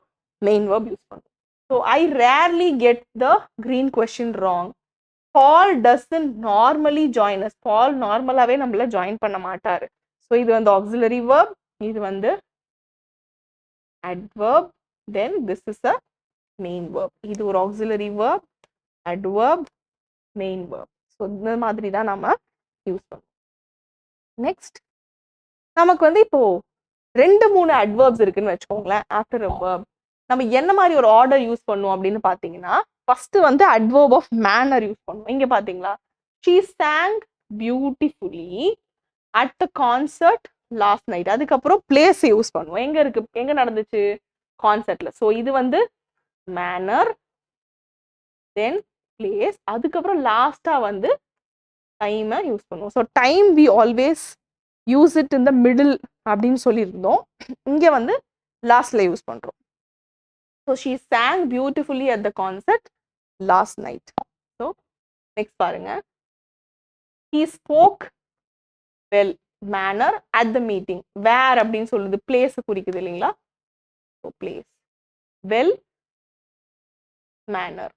மெயின் verb யூஸ் பண்ணுறோம். So I rarely get the green question wrong. Paul doesn't normally join us. Paul நார்மலாகவே நம்மள ஜாயின் பண்ண மாட்டாரு. ஸோ இது வந்து ஆக்சிலரி verb, இது வந்து adverb, then this is a main verb. இது ஒரு auxiliary verb, adverb, main verb. So இந்த மாதிரி தான் நம்ம யூஸ் பண்ணுவோம். நெக்ஸ்ட், நமக்கு வந்து இப்போ 2-3 adverbs இருக்குன்னு வச்சுக்கோங்களேன். ஆஃப்டர் a verb நம்ம என்ன மாதிரி ஒரு ஆர்டர் யூஸ் பண்ணுவோம் அப்படின்னு பார்த்தீங்கன்னா, ஃபர்ஸ்ட் வந்து adverb of manner யூஸ் பண்ணுவோம். இங்க பாத்தீங்களா, she sang beautifully at the concert last night. அதுக்கப்புறம் பிளேஸ் யூஸ் பண்ணுவோம். எங்க நடந்துச்சு, கான்செர்ட்ல. ஸோ இது வந்து மேனர், தென் பிளேஸ், அதுக்கப்புறம் லாஸ்டா வந்து டைமை யூஸ் பண்ணுவோம். So time we always use it in the middle அப்படின்னு சொல்லியிருந்தோம். இங்க வந்து லாஸ்ட்ல யூஸ் பண்றோம். So she sang beautifully at the concert last night. So next பாருங்க, he spoke well, manner, at the meeting. Where அப்படின்னு சொல்லுது, பிளேஸ் குறிக்குது இல்லைங்களா. So place, well, manner.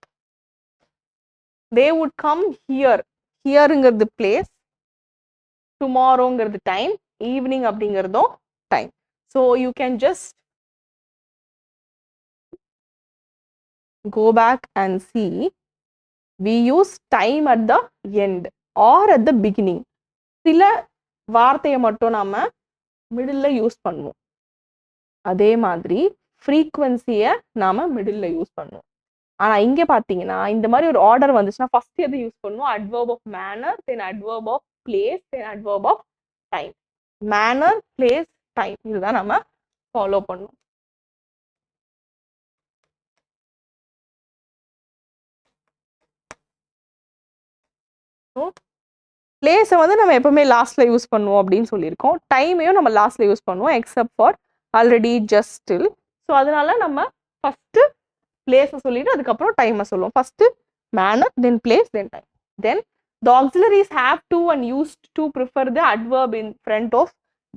They would come here. Hereங்கிறது place, tomorrowங்கிறது time, evening அப்படிங்கிறதும் time. So you can just go back and see, we use time at the end or at the beginning. சில வார்த்தையை மட்டும் நாம மிடில்ல use பண்ணுவோம். அதே மாதிரி ஃப்ரீக்வன்சியை நாம மிடில்ல use பண்ணுவோம். ஆனா இங்க பாத்தீங்கன்னா இந்த மாதிரி ஒரு ஆர்டர் வந்துச்சுன்னா ஃபர்ஸ்ட் எது யூஸ் பண்ணுவோம், adverb of manner, then adverb of place, then adverb of time. manner, place, time, இதுதான் நம்ம ஃபாலோ பண்ணுவோம். பிளேஸை வந்து நம்ம எப்பவுமே லாஸ்ட்ல யூஸ் பண்ணுவோம் அப்படின்னு சொல்லியிருக்கோம். டைமையும் நம்ம லாஸ்ட்ல யூஸ் பண்ணுவோம், except for already, just, still. So அதனால நம்ம ஃபர்ஸ்ட் பிளேஸை சொல்லிட்டு அதுக்கப்புறம் டைமை சொல்லுவோம். First manner, then place, then time. Then the auxiliaries have to and used to prefer the adverb in front of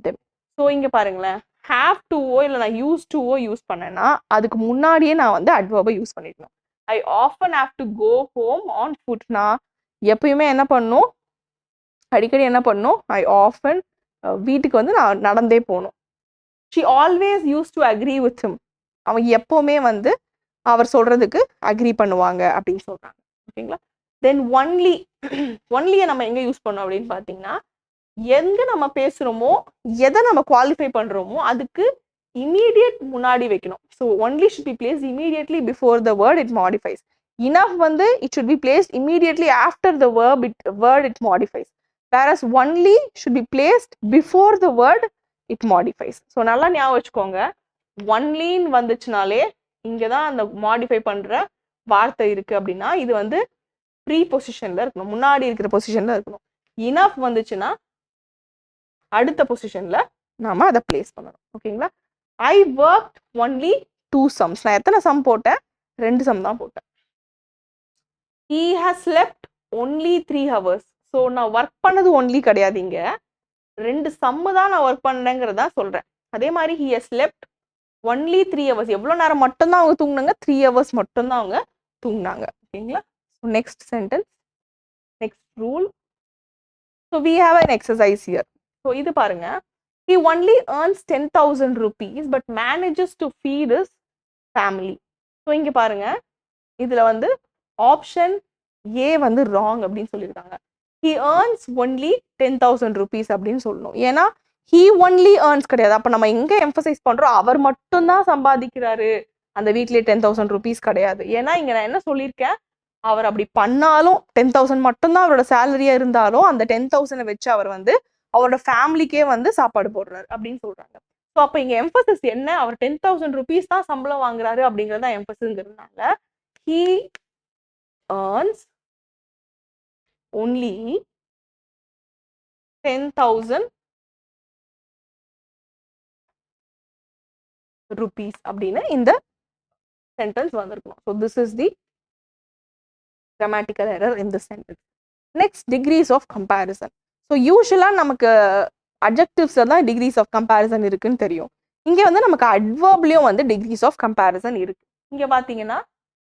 them. So இங்க பாருங்களேன், have to இல்லை நான் use to யூஸ் பண்ணேன்னா அதுக்கு முன்னாடியே நான் வந்து adverb யூஸ் பண்ணிருக்கேன். I often have to go home on foot. நான் எப்பயுமே என்ன பண்ணும், அடிக்கடி என்ன பண்ணும், I often வீட்டுக்கு வந்து நான் நடந்தே போகணும். she always used to agree with him. அவங்க எப்பவுமே வந்து அவர் சொல்றதுக்கு அக்ரி பண்ணுவாங்க அப்படின்னு சொல்றாங்க. ஓகேங்களா. தென் ஒன்லியை நம்ம எங்க யூஸ் பண்ணோம் அப்படின்னு பாத்தீங்கன்னா, எங்க நம்ம பேசுறோமோ எதை நம்ம குவாலிஃபை பண்றோமோ அதுக்கு இமீடியட் முன்னாடி வைக்கணும். So only should be placed immediately before the word it modifies. Enough வந்து it should be placed immediately after the word it modifies. whereas only should be placed before the word it modifies. So நல்லா ஞாபகம் வச்சுக்கோங்க, ஒன்லின்னு வந்துச்சுனாலே இங்கதான் அந்த modify பண்ற வார்த்தை இருக்கு அப்படின்னா இது வந்து ப்ரீ பொசிஷன்ல இருக்கணும், முன்னாடி இருக்கிற பொசிஷன்ல இருக்கணும். இனஃப் வந்துச்சுன்னா அடுத்த பொசிஷன்ல நாம அதை பிளேஸ் பண்ணணும். ஓகேங்களா? I work only 2 sums. நான் எத்தனை சம் போட்டேன்? 2 சம் தான் போட்டேன். he has slept only 3 hours. So நான் ஒர்க் பண்ணது ஒன்லி கிடையாது, இங்க 2 சம்மு தான் நான் ஒர்க் பண்ணேங்கிறதா சொல்றேன். அதே மாதிரி he has slept only 3 hours. எவ்வளோ நேரம் மட்டும்தான் அவங்க தூங்குனாங்க? 3 hours மட்டும்தான் அவங்க தூங்குனாங்க. ஓகேங்களா? Next sentence, next rule. So we have an exercise here. So இது பாருங்க, he only earns 10,000 rupees but manages to feed his family. So இங்க பாருங்க, இதுல வந்து ஆப்ஷன் ஏ வந்து ராங் அப்படின்னு சொல்லியிருக்காங்க. he earns only 10,000 rupees அப்படின்னு சொல்லணும். ஏன்னா he only earns கிடையாது. அப்ப நம்ம எங்க எம்பசைஸ் பண்றோம்? அவர் மட்டும்தான் சம்பாதிக்கிறாரு அந்த வீக்லி 10,000 rupees கிடையாது. ஏன்னா இங்க நான் என்ன சொல்லியிருக்கேன், அவர் அப்படி பண்ணாலும் 10,000 மட்டும்தான் அவரோட சேலரியா இருந்தாலும் அந்த 10,000 வச்சு அவர் வந்து அவரோட ஃபேமிலிக்கே வந்து சாப்பாடு போடுறாரு அப்படின்னு சொல்றாங்க. ஸோ அப்போ இங்க எம்பசஸ் என்ன, அவர் 10,000 rupees தான் சம்பளம் வாங்குறாரு அப்படிங்கறத எம்பசஸ்ங்கிறதுனால he earns only 10,000 rupees அப்படின்னு இந்த சென்டென்ஸ் வந்திருக்கணும். So this is the grammatical error in this sentence. Next, degrees of comparison. So usually நமக்கு adjectives தான் degrees of comparison இருக்குன்னு தெரியும். இங்க வந்து நமக்கு adverbலயும் வந்து degrees of comparison இருக்கு. இங்க பாத்தீங்கன்னா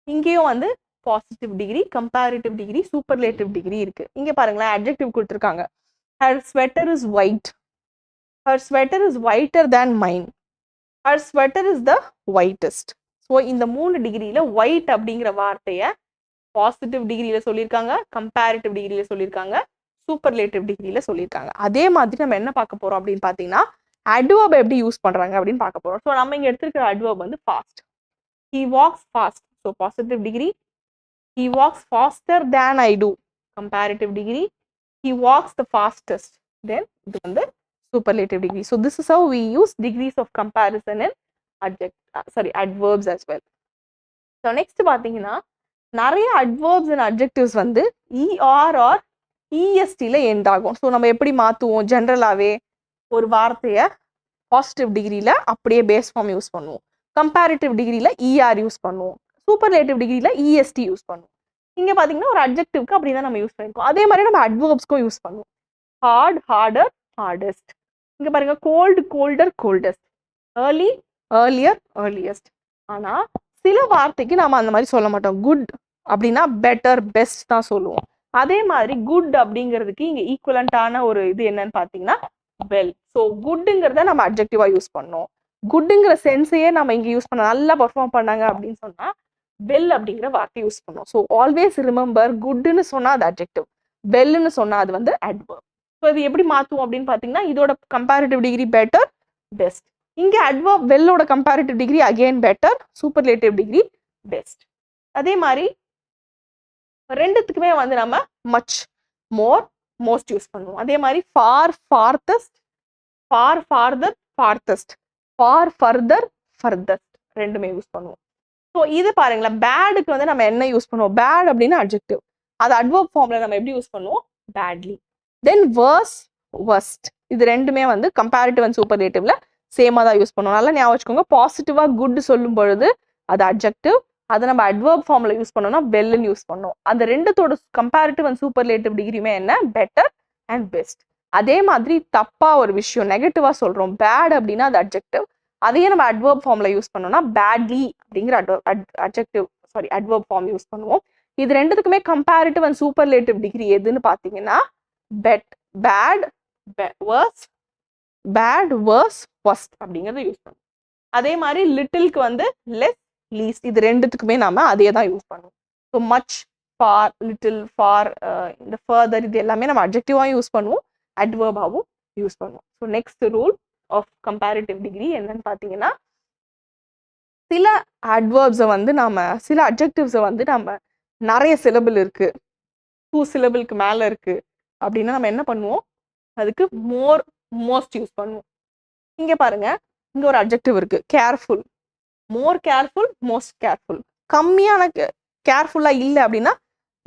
இங்கேயும் வந்து positive degree, comparative degree, superlative degree இருக்கு. இங்க பாருங்களேன், adjective கொடுத்துருக்காங்க. her sweater is white. her sweater is whiter than mine. her sweater is the whitest. So இந்த 3 டிகிரியில ஒயிட் அப்படிங்கிற வார்த்தையை பாசிட்டிவ் டிகிரியில சொல்லியிருக்காங்க, கம்பேரிட்டிவ் டிகிரியில சொல்லியிருக்காங்க, சூப்பர்லேட்டிவ் டிகிரியில சொல்லியிருக்காங்க. அதே மாதிரி நம்ம என்ன பார்க்க போறோம் அப்படின்னு பார்த்தீங்கன்னா, adverb எப்படி யூஸ் பண்றாங்க அப்படின்னு பார்க்க போறோம். ஸோ நம்ம இங்க எடுத்திருக்கிற adverb வந்து fast. he walks fast. So positive degree. he walks faster than I do. comparative degree. he walks the fastest. then இது வந்து superlative degree. So this is how we use degrees of comparison in adverbs as well. So next பாத்தீங்கன்னா, நிறைய adverbs and adjectives வந்து er or est ல end ஆகும். So நம்ம எப்படி மாத்துவோம்? ஜென்ரலாவே ஒரு வார்த்தையை பாசிட்டிவ் டிகிரியில அப்படியே பேஸ் ஃபார்ம் யூஸ் பண்ணுவோம், கம்பேரிட்டிவ் டிகிரியில er யூஸ் பண்ணுவோம், சூப்பர்லேட்டிவ் டிகிரியில est யூஸ் பண்ணுவோம். இங்க பாத்தீங்கன்னா ஒரு அட்ஜெக்டிவ்க்கு அப்படிதான் நம்ம யூஸ் பண்ணிருக்கோம். அதே மாதிரி நம்ம adverbsக்கும் யூஸ் பண்ணுவோம். hard, harder, hardest. இங்க பாருங்க, cold, colder, coldest. early, earlier, earliest. ஆனா சில வார்த்தைக்கு நாம அந்த மாதிரி சொல்ல மாட்டோம். குட் அப்படின்னா பெட்டர், பெஸ்ட் தான் சொல்லுவோம். அதே மாதிரி குட் அப்படிங்கிறதுக்கு இங்க ஈக்குவலண்டான ஒரு இது என்னன்னு பாத்தீங்கன்னா வெல். ஸோ குட்டுங்கிறத நம்ம அட்ஜெக்டிவா யூஸ் பண்ணோம். குட்டுங்கிற சென்ஸையே நம்ம இங்க யூஸ் பண்ண, நல்லா பர்ஃபார்ம் பண்ணாங்க அப்படின்னு சொன்னா வெல் அப்படிங்கிற வார்த்தை யூஸ் பண்ணோம். ஸோ ஆல்வேஸ் ரிமெம்பர், குட்னு சொன்னா அது அட்ஜெக்டிவ், வெல்னு சொன்னா அது வந்து adverb. ஸோ இது எப்படி மாத்துவோம் அப்படின்னு பாத்தீங்கன்னா, இதோட கம்பேரிட்டிவ் டிகிரி பெட்டர், பெஸ்ட். இங்க adverb வெல்லோட comparative degree again better, superlative degree best. அதே மாதிரி ரெண்டுத்துக்குமே வந்து நம்ம மச், மோர், மோஸ்ட் யூஸ் பண்ணுவோம். அதே மாதிரி for, farthest, for, further, farthest, for, further, farthest ரெண்டுமே யூஸ் பண்ணுவோம். ஸோ இது பாருங்களேன், பேடுக்கு வந்து நம்ம என்ன யூஸ் பண்ணுவோம்? பேட் அப்படின்னு அட்ஜெக்டிவ், அது adverb ஃபார்ம்ல நம்ம எப்படி யூஸ் பண்ணுவோம்? பேட்லி. தென் வேர்ஸ், வர்ஸ்ட், இது ரெண்டுமே வந்து கம்பேரிட்டிவ் அண்ட் சூப்பர்லேட்டிவ்ல சேமா தான் யூஸ் பண்ணுவோம். நல்லா ஞாபகம் வச்சுக்கோங்க, பாசிட்டிவா குட் சொல்லும் பொழுது அது அட்ஜெக்டிவ், அதை நம்ம adverb ஃபார்ம்ல யூஸ் பண்ணோம்னா வெல்னு யூஸ் பண்ணுவோம். அந்த ரெண்டுத்தோட கம்பேரிட்டிவ் அண்ட் சூப்பர்லேட்டிவ் டிகிரியுமே என்ன? Better and best. அதே மாதிரி தப்பா ஒரு விஷயம் நெகட்டிவா சொல்றோம், பேட் அப்படின்னா அது அட்ஜெக்டிவ், அதையே நம்ம adverb ஃபார்ம்ல யூஸ் பண்ணோம்னா பேட்லி அப்படிங்கிற adverb ஃபார்ம் யூஸ் பண்ணுவோம். இது ரெண்டுத்துக்குமே கம்பேரிட்டிவ் அண்ட் சூப்பர்லேட்டிவ் டிகிரி எதுன்னு பாத்தீங்கன்னா பேட், வேர்ஸ், வர்ஸ்ட் அப்படிங்கறத யூஸ் பண்ணுவோம். அதே மாதிரி லிட்டில்க்கு வந்து லெஸ், லீஸ்ட், இது ரெண்டுத்துக்குமே நாம அதே தான் யூஸ் பண்ணுவோம். So much, far, little, far, இந்த ஃபர்தர், இது எல்லாமே நம்ம அட்ஜெக்டிவாகவும் யூஸ் பண்ணுவோம், adverb-ஆவும் யூஸ் பண்ணுவோம். So next rule of comparative degree என்னன்னு பார்த்தீங்கன்னா, சில adverbs-அ வந்து சில அட்ஜெக்டிவ்ஸை வந்து நம்ம நிறைய சிலபிள் இருக்கு, 2 syllable-க்கு மேல இருக்கு அப்படின்னா நம்ம என்ன பண்ணுவோம்? அதுக்கு மோர், மோஸ்ட் யூஸ் பண்ணுவோம். இங்க பாருங்க, இங்க ஒரு அட்ஜெக்டிவ் இருக்கு, கேர்ஃபுல், மோர் கேர்ஃபுல், மோஸ்ட் கேர்ஃபுல். கம்மியான கேர்ஃபுல்லா இல்லை அப்படின்னா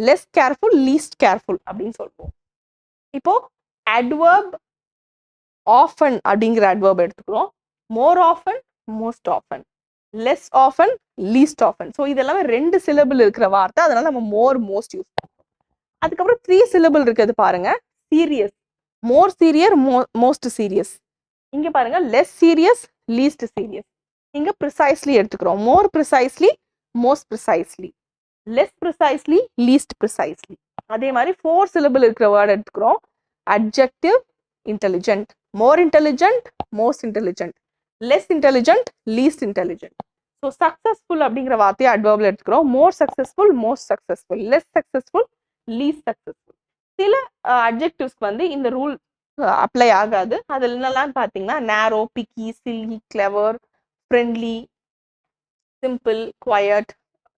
லெஸ் கேர்ஃபுல், லீஸ்ட் கேர்ஃபுல் அப்படின்னு சொல்லுவோம். இப்போ adverb often அப்படிங்கிற adverb எடுத்துக்கிறோம். more often, most often, less often, least often. So இதெல்லாமே 2 syllable இருக்கிற வார்த்தை, அதனால நம்ம more, most யூஸ் பண்ணுவோம். அதுக்கப்புறம் 3 syllable இருக்கிறது பாருங்க. serious, more serious, most serious. இங்க பாருங்க less serious, least serious. இங்க precisely எடுத்துக்கிறோம். more precisely, most precisely, less precisely, least precisely. அதே மாதிரி 4 syllable இருக்கிற வேர்ட் எடுத்துக்கிறோம். adjective, intelligent, more intelligent, most intelligent, less intelligent, least intelligent. So successful அப்படிங்கிற வார்த்தையை adverbல எடுத்துக்கிறோம். more successful, most successful, less successful, least successful. சில adjectivesக்கு வந்து இந்த ரூல் அப்ளை ஆகாது. அதில் என்னெல்லாம் பார்த்தீங்கன்னா narrow, picky, silly, clever, friendly, simple, quiet,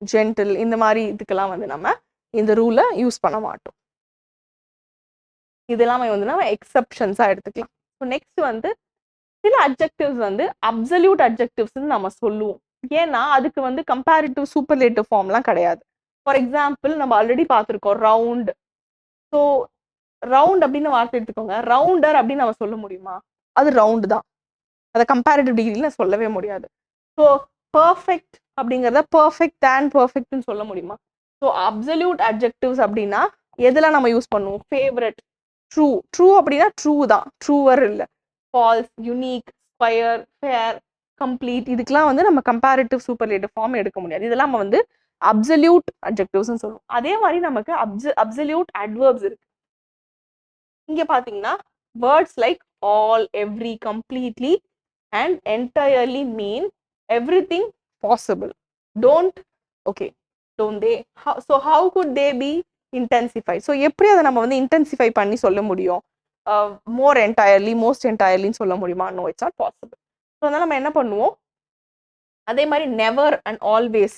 gentle, இந்த மாதிரி இதுக்கெல்லாம் வந்து நம்ம இந்த ரூலை யூஸ் பண்ண மாட்டோம். இதெல்லாமே வந்து நம்ம எக்ஸப்ஷன்ஸா எடுத்துக்கலாம். ஸோ நெக்ஸ்ட் வந்து சில அட்ஜெக்டிவ்ஸ் வந்து அப்சல்யூட் அட்ஜெக்டிவ்ஸ்ன்னு நம்ம சொல்லுவோம். ஏன்னா அதுக்கு வந்து கம்பேரிட்டிவ் சூப்பர்லேட்டிவ் ஃபார்ம்லாம் கிடையாது. ஃபார் எக்ஸாம்பிள் நம்ம ஆல்ரெடி பார்த்துருக்கோம் ரவுண்ட். ஸோ ரவுண்ட் அப்படின்னு வார்த்தை எடுத்துக்கோங்க. ரவுண்டர் அப்படின்னு நம்ம சொல்ல முடியுமா? அது ரவுண்டு தான். அதை கம்பேரிட்டிவ் டிகிரியில் சொல்லவே முடியாது. ஸோ பர்ஃபெக்ட் அப்படிங்கிறத பர்ஃபெக்ட் அண்ட் பர்ஃபெக்ட்னு சொல்ல முடியுமா? ஸோ அப்சல்யூட் அட்ஜெக்டிவ்ஸ் அப்படின்னா எதெல்லாம் நம்ம யூஸ் பண்ணுவோம்? Favourite, true. ட்ரூ அப்படின்னா ட்ரூ தான், ட்ரூவர் இல்லை. False, unique, square, fair, complete, இதுக்கெல்லாம் வந்து நம்ம கம்பேரிட்டிவ் சூப்பர்லேட்டிவ் ஃபார்ம் எடுக்க முடியாது. இதெல்லாம் நம்ம வந்து அப்சல்யூட் அட்ஜெக்டிவ்ஸ்னு சொல்லுவோம். அதே மாதிரி நமக்கு அப்சல்யூட் அட்வர்ப்ஸ் இருக்கு. இங்க பாத்தீங்கன்னா words like all, every, completely and entirely mean everything possible. Don't, okay, don't they, so how good they be intensify? So எப்படி அதை நம்ம வந்து இன்டென்சிஃபை பண்ணி சொல்ல முடியும்? மோர் என்டையர்லி, மோஸ்ட் என்டையர்லின்னு சொல்ல முடியுமா? No, it's not possible. So அதனால நம்ம என்ன பண்ணுவோம்? அதே மாதிரி நெவர் அண்ட் ஆல்வேஸ்,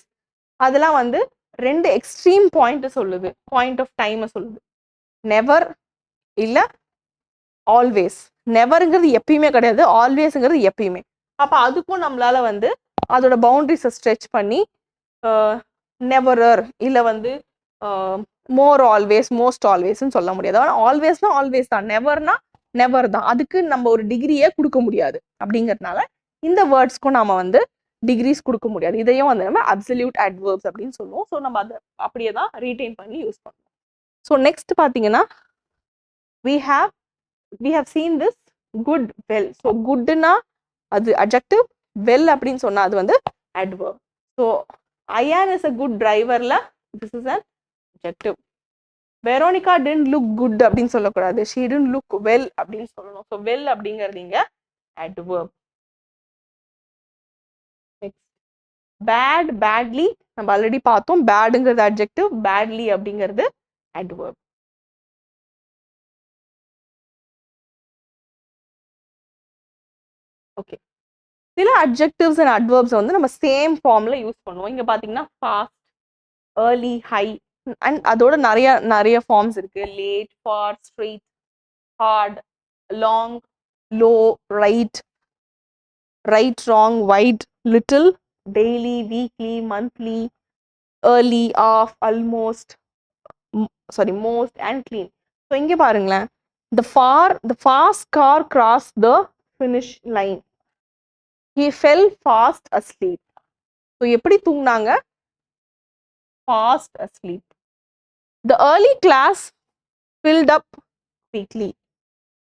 அதெல்லாம் வந்து 2 எக்ஸ்ட்ரீம் பாயிண்ட் சொல்லுது, பாயிண்ட் ஆஃப் டைமை சொல்லுது. நெவர் இல்ல ஆல்வேஸ். நெவருங்கிறது எப்பயுமே கிடையாது, ஆல்வேஸ்ங்கிறது எப்பயுமே. அப்போ அதுக்கும் நம்மளால வந்து அதோட பவுண்டரிஸை ஸ்ட்ரெச் பண்ணி நெவரர் இல்லை வந்து மோர் ஆல்வேஸ், மோஸ்ட் ஆல்வேஸ்ன்னு சொல்ல முடியாது. ஆனால் ஆல்வேஸ்னா ஆல்வேஸ் தான், நெவர்னா நெவர் தான். அதுக்கு நம்ம ஒரு டிகிரியே கொடுக்க முடியாது. அப்படிங்கிறதுனால இந்த வேர்ட்ஸ்க்கும் நாம வந்து டிகிரிஸ் கொடுக்க முடியாது. இதையும் வந்து நம்ம அப்சல்யூட் அட்வர்ப்ஸ் அப்படின்னு சொல்லுவோம். ஸோ நம்ம அதை அப்படியே தான் ரீடைன் பண்ணி யூஸ் பண்ணுவோம். ஸோ நெக்ஸ்ட் பார்த்தீங்கன்னா we have seen this good, well. So goodனா அது adjective, well அப்படின்னு சொன்னா அது வந்து adverb. So Ayan is a good driverல this is an adjective. Veronica didn't look good அப்படின்னு சொல்லக்கூடாது, she didn't look well அப்படின்னு சொல்லணும். So well அப்படிங்கிறது இங்க adverb. Next bad, badly நம்ம ஆல்ரெடி பார்த்தோம். பேடுங்கிறது adjective, badly அப்படிங்கிறது adverb. ஓகே, சில அட்ஜெக்டிவ்ஸ் அண்ட் அட்வர்ப்ஸ் வந்து நம்ம சேம் ஃபார்ம்ல யூஸ் பண்ணுவோம். இங்க பாத்தீங்கன்னா ஃபாஸ்ட், ஏர்லி, ஹை அண்ட் அதோட நிறைய ஃபார்ம்ஸ் இருக்கு. Late, far, straight, hard, long, low, right, wrong, wide, little, daily, weekly, monthly, early, half, almost, most and clean. So இங்க பாருங்களேன், the fast car crossed the finish line. He fell fast asleep. So எப்படி தூங்குனாங்க? Fast asleep. The early class filled up quickly.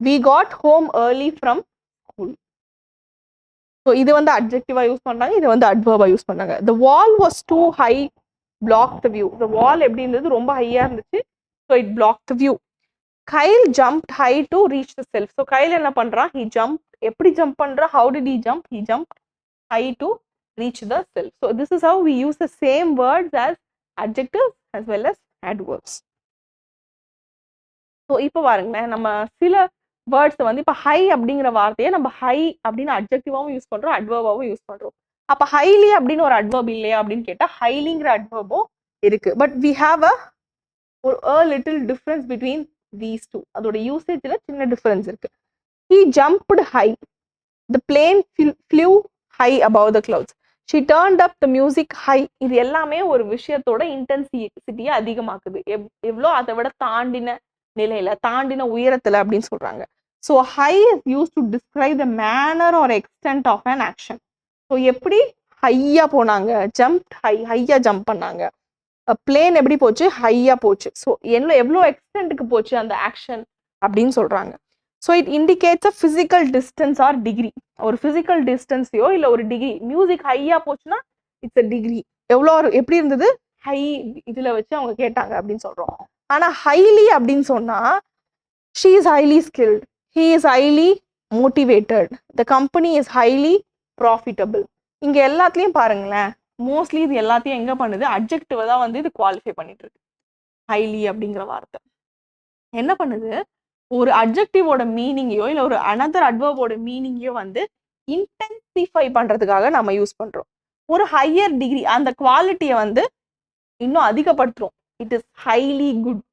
We got home early from school. So இது வந்து adjective-ஆ use பண்றாங்க, இது வந்து adverb-ஆ use பண்ணாங்க. The wall was too high, blocked the view. The wall எப்படி இருந்தது? ரொம்ப ஹையா இருந்துச்சு. So it blocked the view. Kyle jumped high to reach the shelf. So Kyle என்ன பண்றான்? He jumped. எப்படி ஜம்ப் பண்றான்? How did he jump? He jumped high to reach the shelf. So this is how we use the same words as adjectives as well as adverbs. So இப்போ பாருங்களேன், நம்ம சில words வந்து இப்போ high அப்படிங்கிற வார்த்தையை நம்ம ஹை அப்படின்னு அட்ஜெக்டிவாகவும் யூஸ் பண்றோம், அட்வர்பாகவும் யூஸ் பண்றோம். அப்போ ஹைலி அப்படின்னு ஒரு அட்வர்ப் இல்லையா அப்படின்னு கேட்டா ஹைலிங்கிற அட்வர்பும் இருக்கு. But we have a little difference between these two. அதோட யூசேஜ்ல சின்ன டிஃபரன்ஸ் இருக்கு. He jumped high. The plane flew high above the clouds. She turned up the music high. இது எல்லாமே ஒரு விஷயத்தோட இன்டென்சிட்டியை அதிகமாக்குது. எவ்வளோ அதை விட தாண்டின நிலையில, தாண்டின உயரத்துல அப்படின்னு சொல்றாங்க. So high is use to describe the manner or extent of an action. So எப்படி ஹையா போனாங்க, ஜம்ப் ஹையா ஜம்ப் பண்ணாங்க, பிளேன் எப்படி போச்சு, ஹையா போச்சு. ஸோ எவ்வளோ எக்ஸ்டென்ட்டுக்கு போச்சு அந்த ஆக்ஷன் அப்படின்னு சொல்றாங்க. So it indicates a physical distance R degree. ஒரு பிசிக்கல் டிஸ்டன்ஸையோ இல்லை ஒரு டிகிரி. மியூசிக் ஹையா போச்சுன்னா இட்ஸ் அ டிகிரி. எவ்வளோ எப்படி இருந்தது, ஹை இதுல வச்சு அவங்க கேட்டாங்க அப்படின்னு சொல்றோம். ஆனா ஹைலி அப்படின்னு சொன்னா she is highly skilled, he is highly motivated, the company is highly profitable. இங்க எல்லாத்துலயும் பாருங்களேன், மோஸ்ட்லி இது எல்லாத்தையும் எங்க பண்ணுது, அட்ஜெக்டிவ் தான் வந்து இது குவாலிஃபை பண்ணிட்டு இருக்கு. ஹைலி அப்படிங்கிற வார்த்தை என்ன பண்ணுது, ஒரு அட்ஜெக்டிவோட மீனிங்கையோ இல்லை ஒரு அனதர் அட்வர்போட மீனிங்கையோ வந்து இன்டென்சிஃபை பண்றதுக்காக நம்ம யூஸ் பண்றோம். ஒரு ஹையர் டிகிரி, அந்த குவாலிட்டியை வந்து இன்னும் அதிகப்படுத்துறோம். இட் இஸ் ஹைலி குட்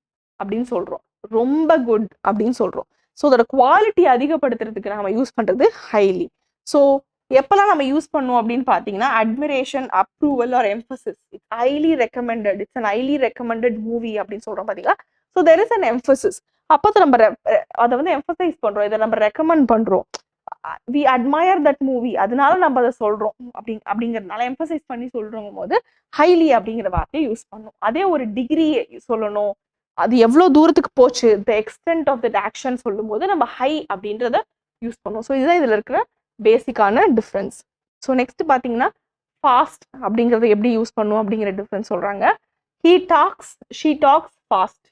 அப்படின்னு சொல்றோம், ரொம்ப குட் அப்படின்னு சொல்றோம். ஸோ அதோட குவாலிட்டி அதிகப்படுத்துறதுக்கு நம்ம யூஸ் பண்றது ஹைலி. ஸோ எப்பெல்லாம் நம்ம யூஸ் பண்ணுவோம் அப்படின்னு பார்த்தீங்கன்னா, admiration, approval or emphasis. It's highly recommended, it's an highly recommended movie அப்படின்னு சொல்றோம் பார்த்தீங்களா. So there is an emphasis. அப்போ நம்ம அதை வந்து எம்பசைஸ் பண்றோம், இதை நம்ம ரெக்கமெண்ட் பண்றோம். வி அட்மயர் தட் மூவி, அதனால நம்ம அதை சொல்றோம் அப்படிங்கிறதுனால எம்பசைஸ் பண்ணி சொல்றோம் போது ஹைலி அப்படிங்கிற வார்த்தையை யூஸ் பண்ணும். அதே ஒரு டிகிரி சொல்லணும், அது எவ்வளோ தூரத்துக்கு போச்சு, the extent of that action சொல்லும் போது நம்ம ஹை அப்படின்றத யூஸ் பண்ணுவோம். ஸோ இதுதான் இதில் இருக்கிற பேசிக்கான டிஃப்ரென்ஸ். ஸோ நெக்ஸ்ட் பார்த்தீங்கன்னா ஃபாஸ்ட் அப்படிங்கிறத எப்படி யூஸ் பண்ணுவோம் அப்படிங்கிற டிஃப்ரென்ஸ் சொல்கிறாங்க. He talks, she talks fast.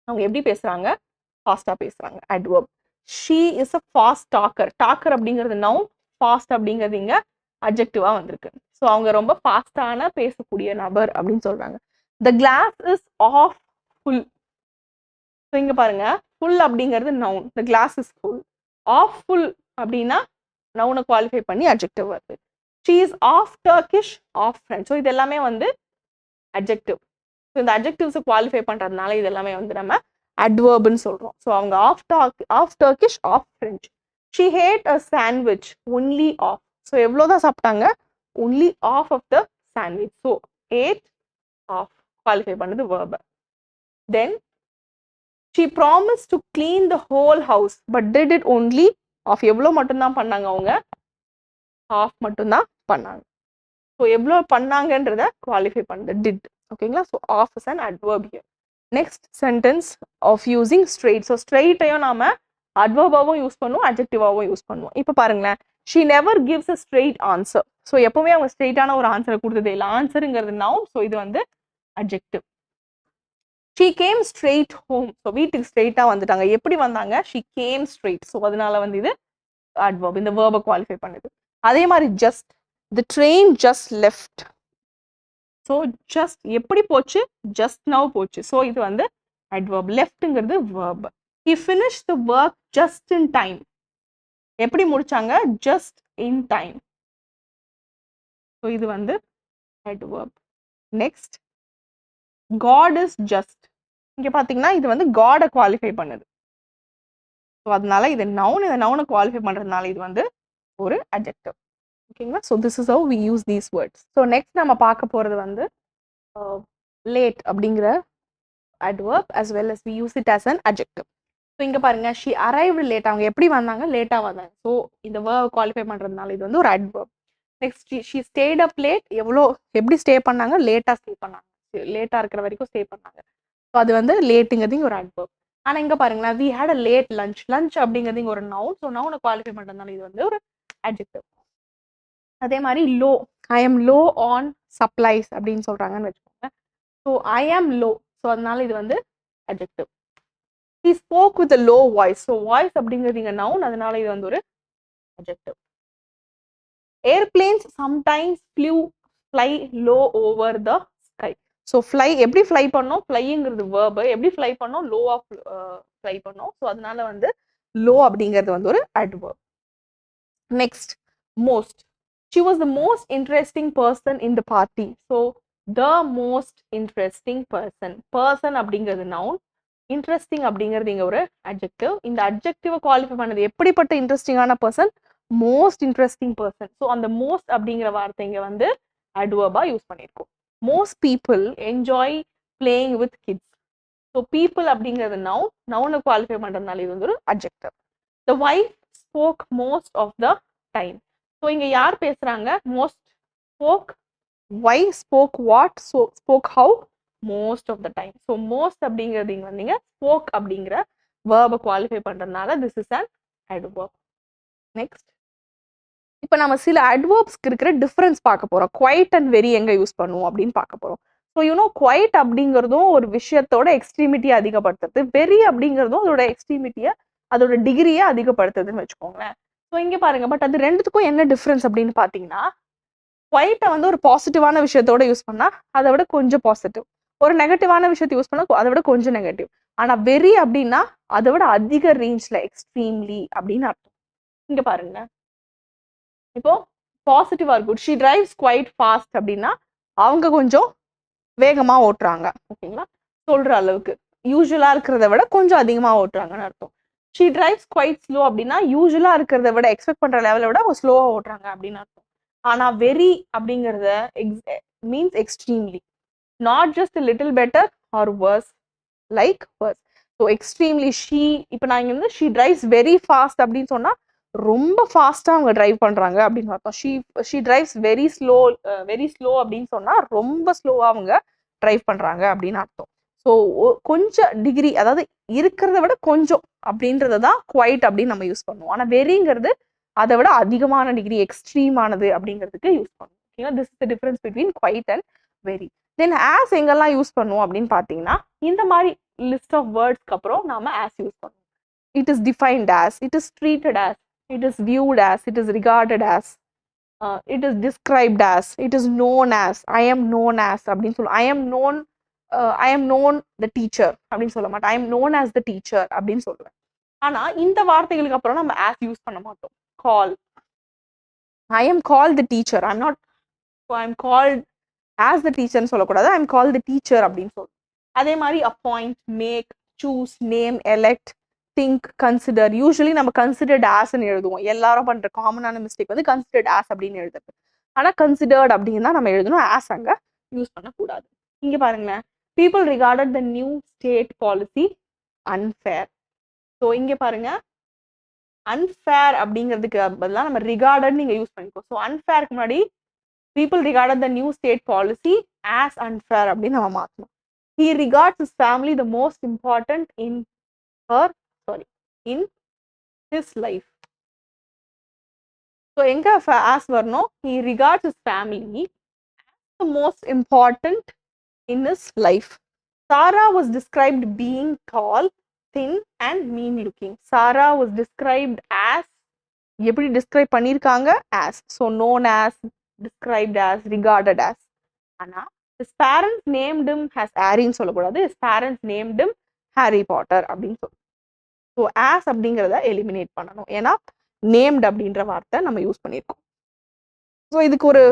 அவங்க எப்படி பேசுகிறாங்க, ஃபாஸ்ட்டாக பேசுகிறாங்க. Adverb. She is a fast talker. Talker அப்படிங்கிறது நவுன், ஃபாஸ்ட் அப்படிங்கிறது இங்கே அட்ஜெக்டிவாக வந்திருக்கு. ஸோ அவங்க ரொம்ப ஃபாஸ்டான பேசக்கூடிய நபர் அப்படின்னு சொல்கிறாங்க. The glass is half full. So இங்கே பாருங்க, ஃபுல் அப்படிங்கிறது noun, the glass is full. Half full அப்படின்னா நவுனை குவாலிஃபை பண்ணி அட்ஜெக்டிவ் வருது. She is half Turkish, half French. So இது எல்லாமே வந்து அட்ஜெக்டிவ். ஸோ இந்த அட்ஜெக்டிவ்ஸை குவாலிஃபை பண்ணுறதுனால இது எல்லாமே வந்து நம்ம அட்வர்ப்னு சொல்கிறோம். ஸோ அவங்க half Turkish, half French. She had a sandwich, only half. So எவ்வளோதான் சாப்பிட்டாங்க, only half half the sandwich. So ate, half qualify பண்ணுது verb. Then she promised to clean the whole house but did it only of. எவ்வளோ மட்டும்தான் பண்ணாங்க அவங்க, of மட்டும்தான் பண்ணாங்க. So எவ்வளோ பண்ணாங்கன்றத குவாலிஃபை பண்ணுது did. ஓகேங்களா. So half is an adverb here. Next sentence half using straight. So ஸ்ட்ரெயிட்டையும் நாம அட்வர்பாவும் யூஸ் பண்ணுவோம், அட்ஜெக்டிவாகவும் யூஸ் பண்ணுவோம். இப்போ பாருங்களேன், she never gives a straight answer. So எப்பவுமே அவங்க ஸ்ட்ரெயிட்டான ஒரு ஆன்சரை கொடுத்ததே இல்லை. ஆன்சருங்கிறது நவுன், ஸோ இது வந்து adjective. she came straight home. So வீட்டுக்கு ஸ்ட்ரெயிட்டாக வந்துட்டாங்க. எப்படி வந்தாங்க, she came straight. ஸோ அதனால வந்து இது அட்வர்ப், இந்த வேர்பை குவாலிஃபை பண்ணுது. அதே மாதிரி just, the train just left. So just எப்படி போச்சு, ஜஸ்ட் நவ் போச்சு. ஸோ இது வந்து அட்வர்ப். லெஃப்ட்ங்கிறது verb. he finished the work just in time. எப்படி முடிச்சாங்க, just in time. ஸோ இது வந்து adverb. Next God is just. இங்க பாத்தீங்கன்னா இது வந்து காடை குவாலிஃபை பண்ணுது. ஸோ அதனால இது நவுன், இந்த நவுனை குவாலிஃபை பண்றதுனால இது வந்து ஒரு அட்ஜெக்டிவ். ஓகேங்களா. So this is how we use these words. So next நம்ம பார்க்க போறது வந்து லேட் அப்படிங்கிற adverb as well as we use it as an adjective. So இங்க பாருங்க, she arrived late. அவங்க எப்படி வந்தாங்க, லேட்டா வந்தாங்க. ஸோ இந்த வேர்ப் குவாலிஃபை பண்றதுனால இது வந்து ஒரு adverb. Next she stayed up late. எப்படி ஸ்டே பண்ணாங்க, லேட்டா ஸ்டே பண்ணாங்க, லேட்டா இருக்கிற வரைக்கும் ஸ்டே பண்ணாங்க. ஸோ அது வந்து லேட்டுங்கிறது இங்கே ஒரு அட்வர்ப். ஆனால் இங்கே பாருங்களேன், we had a late lunch. Lunch அப்படிங்கிறது இங்கே ஒரு நவுன். ஸோ நவுனை குவாலிஃபை பண்ணுறதுனால இது வந்து ஒரு அட்ஜெக்டிவ். அதே மாதிரி low, I am low on supplies அப்படின்னு சொல்றாங்கன்னு வச்சுக்கோங்க. ஸோ ஐ ஆம் லோ, ஸோ அதனால இது வந்து adjective. he spoke with a low voice. So voice அப்படிங்கிறது இங்கே நவுன், அதனால இது வந்து ஒரு adjective. Airplanes sometimes fly low over the sky. So fly எப்படி ஃப்ளை பண்ணோம், ஃப்ளைங்கிறது வேர்பு. எப்படி ஃப்ளை பண்ணோம், லோவாக ஃப்ளை பண்ணோம். ஸோ அதனால வந்து லோ அப்படிங்கிறது வந்து ஒரு adverb. Next most. she was the most interesting person in the party. So the most interesting person. Person அப்படிங்கிறது நவுன், இன்ட்ரெஸ்டிங் அப்படிங்கிறது இங்கே ஒரு அட்ஜெக்டிவ். இந்த அட்ஜெக்டிவை குவாலிஃபை பண்ணது எப்படிப்பட்ட இன்ட்ரெஸ்டிங்கான person, most interesting person. So அந்த மோஸ்ட் அப்படிங்கிற வார்த்தைங்க வந்து அட்வர்பா யூஸ் பண்ணியிருக்கோம். Most people enjoy playing with kids. So people அப்படிங்கிறது நவுனை குவாலிஃபை பண்றதுனால இது வந்து ஒரு adjective. The wife spoke most of the time. So இங்க யார் பேசுறாங்க? Most spoke. Why spoke what? So spoke how? Most of the time. So most அப்படிங்கிறது இங்க வந்தீங்க ஸ்போக் அப்படிங்கிற வேர்பை குவாலிஃபை பண்றதுனால this is an adverb. Next, இப்போ நம்ம சில அட்வர்ப்ஸ்க்கு இருக்கிற டிஃபரன்ஸ் பார்க்க போறோம். குவைட் அண்ட் வெரி எங்க யூஸ் பண்ணுவோம் அப்படின்னு பார்க்க போறோம். ஸோ யூனோ குவைட் அப்படிங்கிறதும் ஒரு விஷயத்தோட எக்ஸ்ட்ரீமிட்டியை அதிகப்படுத்துறது, வெரி அப்படிங்கிறதும் அதோட எக்ஸ்ட்ரீமிட்டியை அதோட டிகிரியை அதிகப்படுத்துறதுன்னு வச்சுக்கோங்களேன். ஸோ இங்க பாருங்க, பட் அது ரெண்டுத்துக்கும் என்ன டிஃபரன்ஸ் அப்படின்னு பார்த்தீங்கன்னா, குவைட்டை வந்து ஒரு பாசிட்டிவான விஷயத்தோட யூஸ் பண்ணா அதை விட கொஞ்சம் பாசிட்டிவ், ஒரு நெகட்டிவான விஷயத்தை யூஸ் பண்ணா அதை விட கொஞ்சம் நெகட்டிவ். ஆனா வெரி அப்படின்னா அதை விட அதிக ரேஞ்ச்ல எக்ஸ்ட்ரீம்லி அப்படின்னு அர்த்தம். இங்க பாருங்க, இப்போ positive or good. She drives quite fast அப்படின்னா அவங்க கொஞ்சம் வேகமா ஓட்டுறாங்க. ஓகேங்களா? சொல்ற அளவுக்கு யூஸ்வலா இருக்கிறத விட கொஞ்சம் அதிகமா ஓட்டுறாங்கன்னு அர்த்தம். ஷி டிரைவ்ஸ் குவைட் ஸ்லோ அப்படின்னா யூஸ்வலா இருக்கிறத விட எக்ஸ்பெக்ட் பண்ற லெவலை விட அவங்க ஸ்லோவா ஓட்டுறாங்க அப்படின்னு அர்த்தம். ஆனா வெரி அப்படிங்கறத means extremely, not just little better or worse, like worse. So extremely she, இப்போ நான் இங்க வந்து ஷீ டிரைவ்ஸ் வெரி ஃபாஸ்ட் அப்படின்னு சொன்னா ரொம்ப ஃபாஸ்டா அவங்க டிரைவ் பண்றாங்க அப்படின்னு அர்த்தம். ஷீ டிரைவ்ஸ் வெரி ஸ்லோ அப்படின்னு சொன்னா ரொம்ப ஸ்லோவா அவங்க டிரைவ் பண்றாங்க அப்படின்னு அர்த்தம். ஸோ கொஞ்சம் டிகிரி, அதாவது இருக்கிறத விட கொஞ்சம் அப்படின்றத தான் குவைட் அப்படின்னு நம்ம யூஸ் பண்ணுவோம். ஆனா வெரிங்கிறது அதை விட அதிகமான டிகிரி, எக்ஸ்ட்ரீமானது அப்படிங்கிறதுக்கு யூஸ் பண்ணுவோம். ஓகேங்களா? This is the difference between quite and very. Then as எங்கெல்லாம் யூஸ் பண்ணுவோம் அப்படின்னு பார்த்தீங்கன்னா, இந்த மாதிரி லிஸ்ட் ஆஃப் வேர்ட்ஸ்க்கு அப்புறம் நாம ஆஸ் யூஸ் பண்ணுவோம். It is defined as, it is treated as, it is viewed as, it is regarded as, it is described as, it is known as, I am known as அப்படின்னு சொல்லுவோம். I am known the teacher அப்படின்னு சொல்ல மாட்டேன். I am known as the teacher அப்படின்னு சொல்லுவேன். ஆனா இந்த வார்த்தைகளுக்கு அப்புறம் நம்ம as யூஸ் பண்ண மாட்டோம். call, I am called the teacher, I am called as the teacher சொல்லக்கூடாது. I am called the teacher அப்படின்னு சொல்லுவோம். அதே மாதிரி appoint, make, choose, name, elect, think, consider. Usually நம்ம கன்சிடர்ட் ஆஸ்ன்னு எழுதுவோம். எல்லாரும் பண்ற காமனான மிஸ்டேக் வந்து கன்சிடர்ட் ஆஸ் அப்படின்னு எழுதுறது. ஆனா கன்சிடர்ட் அப்படின்னு தான் நம்ம எழுதணும், ஆஸ் அங்க யூஸ் பண்ணக்கூடாது. இங்க பாருங்களேன், people regarded the new state policy unfair. So இங்க பாருங்க, அன்ஃபேர் அப்படிங்கிறதுக்கு பதிலாக நம்ம ரிகார்டட் நீங்க யூஸ் பண்ணிக்கோ. ஸோ அன்ஃபேருக்கு முன்னாடி people regarded the new state policy as unfair அப்படின்னு நம்ம மாற்றணும். He regards his family the most important in his life. So எங்க as வரணும், he regards his family as the most important in his life. Sarah was described being tall, thin and mean looking. Sarah was described as, எப்படி describe பண்ணிருக்காங்க? As. So known as, described as, regarded as. ஆனா his parents named him as Harryன்னு சொல்லக்கூடாது. His parents named him Harry Potter அப்படின்னு சொல்லுவோம். So as அப்படிங்கிறத eliminate பண்ணணும். ஏன்னா named அப்படின்ற வார்த்தை நம்ம யூஸ் பண்ணியிருக்கோம். ஸோ இதுக்கு ஒரு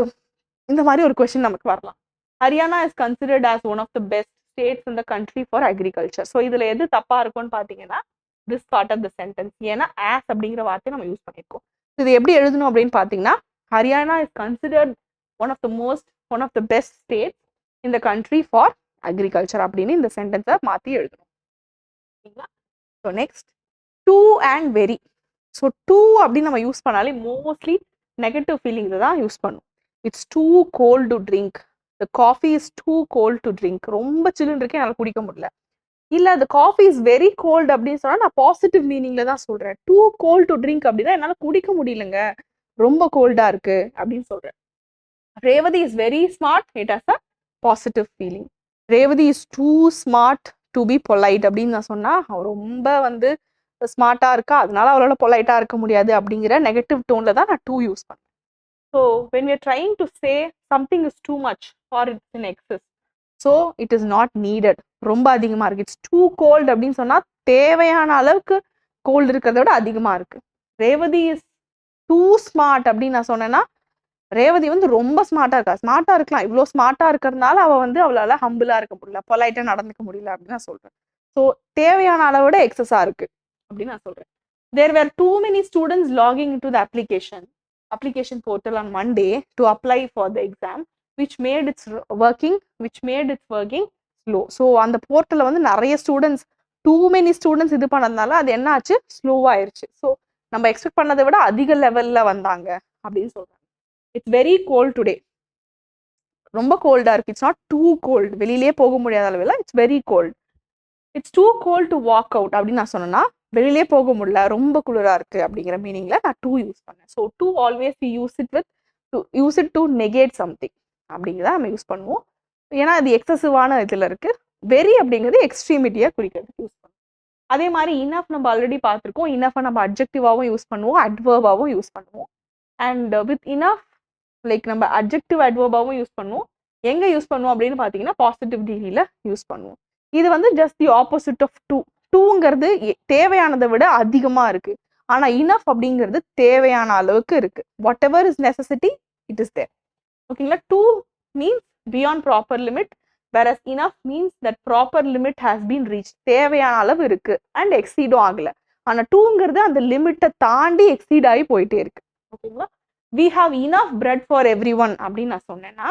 இந்த மாதிரி ஒரு கொஸ்டின் நமக்கு வரலாம். Haryana is considered as one of the best states in the country for agriculture. So இதில் எது தப்பா இருக்கும்னு பார்த்தீங்கன்னா this part of the sentence. ஏன்னா ஆஸ் அப்படிங்கிற வார்த்தையை நம்ம யூஸ் பண்ணியிருக்கோம். இது எப்படி எழுதணும் அப்படின்னு பார்த்தீங்கன்னா, Haryana is considered one of the best states in the country for agriculture அப்படின்னு இந்த சென்டென்ஸை மாற்றி எழுதணும். ஓகேங்களா? So next, too and very. So too அப்படின்னு நம்ம யூஸ் பண்ணாலே மோஸ்ட்லி நெகட்டிவ் ஃபீலிங்ஸை தான் யூஸ் பண்ணும். It's too cold to drink, the coffee is too cold to drink. ரொம்ப சில்லுன்னு இருக்கே, என்னால் குடிக்க முடியல. இல்லை the coffee is very cold அப்படின்னு சொன்னால் நான் பாசிட்டிவ் மீனிங்ல தான் சொல்கிறேன். டூ கோல்ட் டு ட்ரிங்க் அப்படின்னா என்னால் குடிக்க முடியலங்க, ரொம்ப கோல்டா இருக்கு அப்படின்னு சொல்கிறேன். Revathi is very smart, it has a positive feeling. Revathi is too smart to be polite அப்படின்னு நான் சொன்னா அவ ரொம்ப வந்து ஸ்மார்ட்டா இருக்கா, அதனால அவளால பொலைட்டா இருக்க முடியாது அப்படிங்கிற நெகட்டிவ் டோன்ல தான் நான் டூ யூஸ் பண்ணேன். So when we are trying to say something is too much or it's in excess, so it is not needed, ரொம்ப அதிகமா இருக்கு. இட்ஸ் டூ கோல்ட் அப்படின்னு சொன்னா தேவையான அளவுக்கு கோல்டு இருக்கிறத விட அதிகமா இருக்கு. ரேவதி இஸ் டூ ஸ்மார்ட் அப்படின்னு நான் சொன்னேன்னா ரேவதி வந்து ரொம்ப ஸ்மார்ட்டா இருக்கா, ஸ்மார்ட்டா இருக்கலாம், இவ்வளோ ஸ்மார்ட்டா இருக்கிறதுனால அவ வந்து அவளால ஹம்பிளா இருக்க முடியல, பொலைட்டா நடந்துக்க முடியல அப்படின்னு நான் சொல்றேன். ஸோ தேவையான அளவோட எக்ஸஸா இருக்கு அப்படின்னு நான் சொல்றேன். there were too many students logging into the application portal on Monday to apply for the exam, which made its working slow. So அந்த போர்ட்டல்ல வந்து நிறைய ஸ்டூடெண்ட்ஸ் டூ மெனி ஸ்டூடெண்ட்ஸ் இது பண்ணதுனால அது என்ன ஆச்சு, ஸ்லோவாயிருச்சு. ஸோ நம்ம எக்ஸ்பெக்ட் பண்ணதை விட அதிக லெவல்ல வந்தாங்க அப்படின்னு சொல்றாங்க. இட்ஸ் வெரி கோல்ட் டுடே, ரொம்ப கோல்டா இருக்கு. இட்ஸ் நாட் டூ கோல்டு, வெளியிலேயே போக முடியாத அளவில் it's very cold. It's too cold to walk out அப்படின்னு நான் சொன்னேன்னா வெளியிலே போக முடியல, ரொம்ப குளிரா இருக்கு அப்படிங்கிற மீனிங்ல நான் டூ யூஸ் பண்ணேன். So too always we use it to negate something அப்படிங்கிறத நம்ம யூஸ் பண்ணுவோம். ஏன்னா அது எக்ஸசிவான இதில் இருக்கு. வெரி அப்படிங்கிறது எக்ஸ்ட்ரீமிட்டியை குறிக்கிறதுக்கு யூஸ் பண்ணுவோம். அதே மாதிரி இனஃப் நம்ம ஆல்ரெடி பார்த்துருக்கோம். இனஃபை நம்ம அட்ஜெக்டிவாகவும் யூஸ் பண்ணுவோம், அட்வர்பாகவும் யூஸ் பண்ணுவோம். அண்ட் வித் இனஃப் லைக் நம்ம அட்ஜெக்டிவ் அட்வர்பாகவும் யூஸ் பண்ணுவோம். எங்கே யூஸ் பண்ணுவோம் அப்படின்னு பார்த்தீங்கன்னா பாசிட்டிவ் டிகிரியில் யூஸ் பண்ணுவோம். இது வந்து just the opposite of too. டூங்கிறது தேவையானதை விட அதிகமாக இருக்கு. ஆனால் இனஃப் அப்படிங்கிறது தேவையான அளவுக்கு இருக்கு. Whatever is necessity it is there. ஓகேங்களா? Too means beyond proper limit, whereas enough means that proper limit has been reached. தேவையான அளவு இருக்கு அண்ட் எக்ஸீடும் ஆகல. ஆனா டூங்கிறது அந்த லிமிட்டை தாண்டி எக்ஸீட் ஆகி போயிட்டே இருக்கு. ஓகேங்களா? we have enough bread for everyone அப்படின்னு நான் சொன்னேன்னா,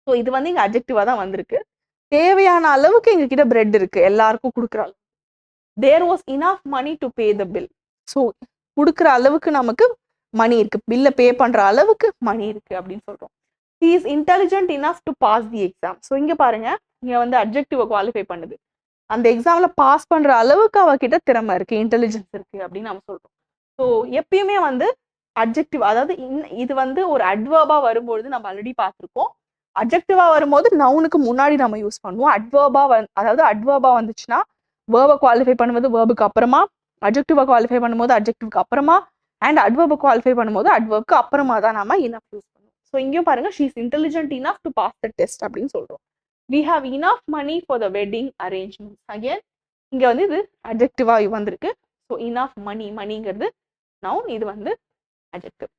ஸோ இது வந்து இங்க அட்ஜெக்டிவா தான் வந்திருக்கு. தேவையான அளவுக்கு எங்க கிட்ட பிரெட் இருக்கு, எல்லாருக்கும் கொடுக்குறாள். There was enough money to pay the bill. ஸோ கொடுக்குற அளவுக்கு நமக்கு மணி இருக்கு, பில்லை பே பண்ற அளவுக்கு மணி இருக்கு அப்படின்னு சொல்றோம். he is intelligent enough to pass the exam. So இங்க பாருங்க, இங்க வந்து அட்ஜெக்டிவை குவாலிஃபை பண்ணுது. அந்த எக்ஸாம்ல பாஸ் பண்ற அளவுக்கு அவகிட்ட திறமை இருக்கு, இன்டெலிஜென்ஸ் இருக்கு அப்படின்னு நம்ம சொல்றோம். ஸோ எப்பயுமே வந்து அட்ஜெக்டிவ், அதாவது இது வந்து ஒரு அட்வர்பா வரும்பொழுது நம்ம ஆல்ரெடி பார்த்துருக்கோம். அட்ஜெக்டிவா வரும்போது நவுனுக்கு முன்னாடி நம்ம யூஸ் பண்ணுவோம். அதாவது அட்வர்பா வந்துச்சுன்னா வேர்பை குவாலிஃபை பண்ணும்போது வேர்புக்கு அப்புறமா, அட்ஜெக்டிவா குவாலிஃபை பண்ணும்போது அட்ஜெக்டிவ்க்கு அப்புறமா, அண்ட் அட்வர்பை குவாலிஃபை பண்ணும்போது அட்வர்புக்கு அப்புறமா தான் நம்ம இனஃப் யூஸ் பண்ணுவோம். ஸோ இங்கேயும் பாருங்க, she is intelligent enough to pass the test அப்படின்னு சொல்றோம். we have enough money for the wedding arrangements. again இங்க வந்து இது அட்ஜெக்டிவா வந்திருக்கு. ஸோ இனஃப் மணி, மணிங்கிறது நவுன், இது வந்து அட்ஜெக்டிவ்.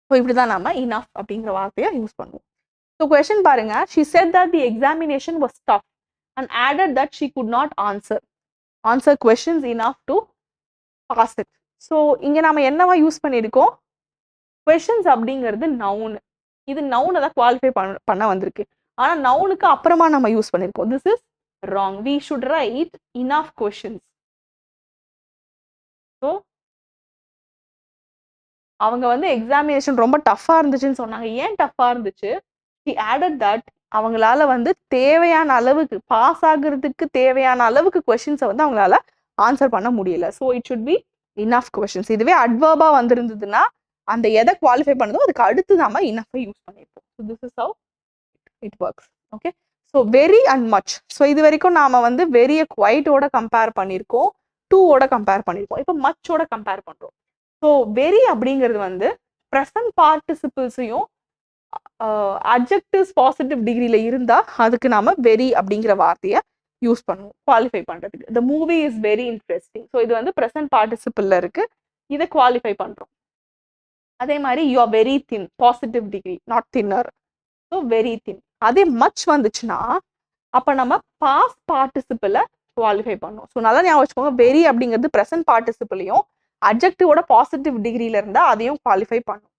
ஸோ இப்படிதான் நம்ம இனஃப் அப்படிங்கிற வார்த்தையை யூஸ் பண்ணுவோம். ஸோ கொஸ்டின் பாருங்க, she said that the examination was tough and added that she could not answer questions enough to pass it. So இங்க நம்ம என்னவா யூஸ் பண்ணியிருக்கோம், கொஸ்டின்ஸ் அப்படிங்கிறது நவுன். இது நவுனை தான் குவாலிஃபை பண்ண வந்திருக்கு. ஆனா நவுனுக்கு அப்புறமா நம்ம யூஸ் பண்ணிருக்கோம். This is wrong. we should write enough questions. So அவங்க வந்து எக்ஸாமினேஷன் ரொம்ப டஃபா இருந்துச்சுன்னு சொன்னாங்க. ஏன் டஃபா இருந்துச்சு? she added that அவங்களால வந்து தேவையான அளவுக்கு, பாஸ் ஆகுறதுக்கு தேவையான அளவுக்கு கொஸ்டின்ஸை வந்து அவங்களால ஆன்சர் பண்ண முடியல. So it should B enough questions. இதுவே அட்வர்பா வந்திருந்ததுன்னா அந்த எதை குவாலிஃபை பண்ணதோ அதுக்கு அடுத்து நம்ம இனஃபை யூஸ் பண்ணியிருப்போம். So this is how it works. Okay, so very and much. So இது வரைக்கும் நாம வந்து வெரியை குவைட்டோட கம்பேர் பண்ணியிருக்கோம், டூவோட கம்பேர் பண்ணியிருக்கோம். இப்போ மச்சோட கம்பேர் பண்றோம். ஸோ வெரி அப்படிங்கிறது வந்து ப்ரெசன்ட் பார்ட்டிசிபிள்ஸையும் அட்ஜெக்டிவ்ஸ் பாசிட்டிவ் டிகிரியில இருந்தா அதுக்கு நாம வெரி அப்படிங்கிற வார்த்தையை யூஸ் பண்ணுவோம் குவாலிஃபை பண்றதுக்கு. The movie is very interesting. So இது வந்து ப்ரெசன்ட் பார்ட்டிசிபிள்ல இருக்கு, இதை குவாலிஃபை பண்றோம். அதே மாதிரி you are very thin, positive degree, not thinner. So very thin. அதே மச் வந்துச்சுன்னா அப்ப நம்ம பாஸ்ட் பார்ட்டிசிபிளை குவாலிஃபை பண்ணுவோம். ஸோ நல்லா ஞாபகம் வச்சுக்கோங்க, வெரி அப்படிங்கிறது ப்ரெசன்ட் பார்ட்டிசிபிளையும் அட்ஜெக்டிவோட பாசிட்டிவ் டிகிரியில இருந்தா அதையும் குவாலிஃபை பண்ணும்.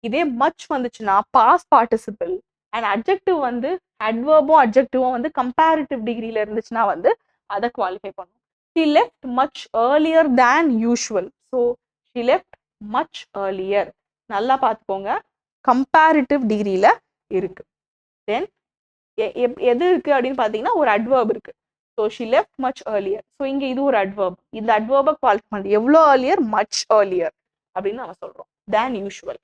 இதே மச் வந்துச்சுன்னா பாஸ்ட் பார்ட்டிசிபிள் அண்ட் அட்ஜெக்டிவ் வந்து அட்வர்பும் அட்ஜெக்டிவும் வந்து கம்பேரிட்டிவ் டிகிரியில இருந்துச்சுன்னா வந்து அதை குவாலிஃபை பண்ணும். she left much earlier than usual. so she left much earlier. நல்லா பார்த்துக்கோங்க, கம்பேரிட்டிவ் டிகிரியில இருக்கு. தென் எது இருக்கு அப்படின்னு பார்த்தீங்கன்னா ஒரு அட்வர்ப் இருக்கு. So she left much earlier. So இங்க இது ஒரு அட்வர்ப். இந்த அட்வர்பை குவாலிஃபை பண்ணுது எவ்வளோ earlier, much earlier அப்படின்னு நம்ம சொல்றோம் than usual.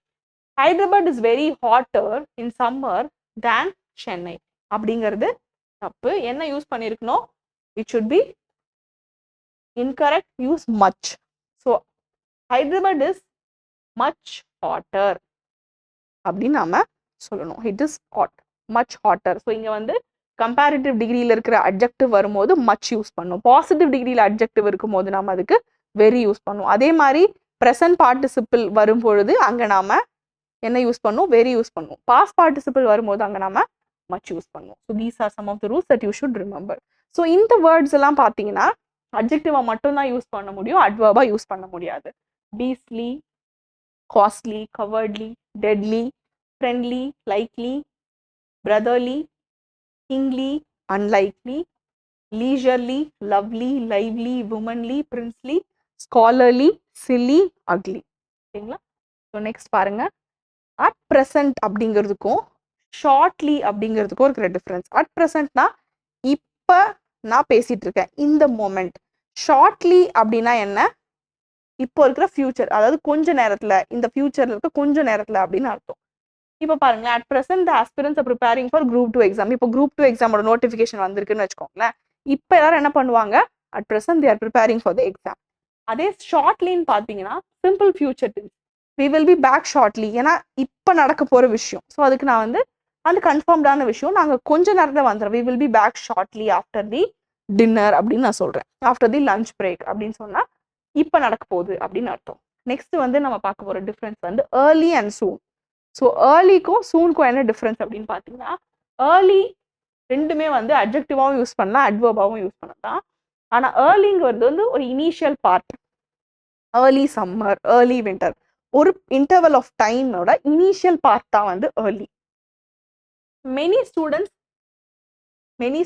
Hyderabad is very hotter in summer than Chennai அப்படிங்கிறது தப்பு. என்ன யூஸ் பண்ணியிருக்கணும்? It should be incorrect. Use much. So Hyderabad is much hotter அப்படின்னு நாம சொல்லணும். It is hot, much hotter. So இங்க வந்து கம்பேரிட்டிவ் டிகிரியில் இருக்கிற அட்ஜெக்டிவ் வரும்போது மச் யூஸ் பண்ணும். பாசிட்டிவ் டிகிரியில் அட்ஜெக்டிவ் இருக்கும்போது நாம அதுக்கு வெரி யூஸ் பண்ணுவோம். அதே மாதிரி ப்ரெசன்ட் பார்ட்டிசிபிள் வரும்பொழுது அங்க நாம என்ன யூஸ் பண்ணுவோம்? வெரி யூஸ் பண்ணுவோம். பாஸ்ட் பார்ட்டிசிபிள் வரும்போது அங்க நாம மச் யூஸ் பண்ணுவோம். So these are some of the rules that you should remember. So இந்த வேர்ட்ஸ் எல்லாம் பார்த்தீங்கன்னா அட்ஜெக்டிவா மட்டும் தான் யூஸ் பண்ண முடியும், அட்வர்பா யூஸ் பண்ண முடியாது. beastly, costly, cowardly, deadly, friendly, likely, brotherly, kingly, unlikely, leisurely, lovely, lively, womanly, princely, scholarly, silly, ugly. ஓகேங்களா? ஸோ நெக்ஸ்ட் பாருங்க, அட் ப்ரெசன்ட் அப்படிங்கிறதுக்கும் ஷார்ட்லி அப்படிங்கிறதுக்கும் இருக்கிற டிஃப்ரென்ஸ். அட் ப்ரெசன்ட்னா இப்போ நான் பேசிட்டு இருக்கேன், இந்த மோமெண்ட். ஷார்ட்லி அப்படின்னா என்ன? இப்போ இருக்கிற ஃபியூச்சர், அதாவது கொஞ்ச நேரத்துல, இந்த ஃபியூச்சர்ல இருக்க கொஞ்ச நேரத்துல அப்படின்னு அர்த்தம். இப்போ பாருங்களேன், at present the aspirants are preparing for group 2 exam. இப்போ குரூப் 2 எக்ஸாமோட நோட்டிஃபிகேஷன் வந்திருக்குன்னு வச்சுக்கோங்களேன். இப்போ எல்லாரும் என்ன பண்ணுவாங்க? At present they are preparing for the exam. அதே ஷார்ட்லின்னு பார்த்தீங்கன்னா simple future tense, we will be back shortly. ஏன்னா இப்போ நடக்க போகிற விஷயம். ஸோ அதுக்கு நான் வந்து அந்த கன்ஃபார்ம்டான விஷயம், நாங்கள் கொஞ்ச நேரத்தில் வந்துடுறோம். We will be back shortly after the dinner அப்படின்னு நான் சொல்கிறேன். ஆஃப்டர் தி லஞ்ச் பிரேக் அப்படின்னு சொன்னால் இப்போ நடக்க போகுது அப்படின்னு அர்த்தம். நெக்ஸ்ட் வந்து நம்ம பார்க்க போகிற டிஃப்ரென்ஸ் வந்து ஏர்லி அண்ட் சூன். ஸோ ஏர்லிக்கும் சூனுக்கும் என்ன டிஃப்ரென்ஸ் அப்படின்னு பார்த்தீங்கன்னா, ஏர்லி ரெண்டுமே வந்து அட்ஜெக்டிவாகவும் யூஸ் பண்ணலாம், அட்வர்பாகவும் யூஸ் பண்ணலாம். ஆனால் ஏர்லிங்கிறது வந்து ஒரு initial part. Early summer, early winter, ஒரு இன்டர்வல் ஆஃப் டைமோட இனிஷியல் பார்ட் தான் வந்து early. Many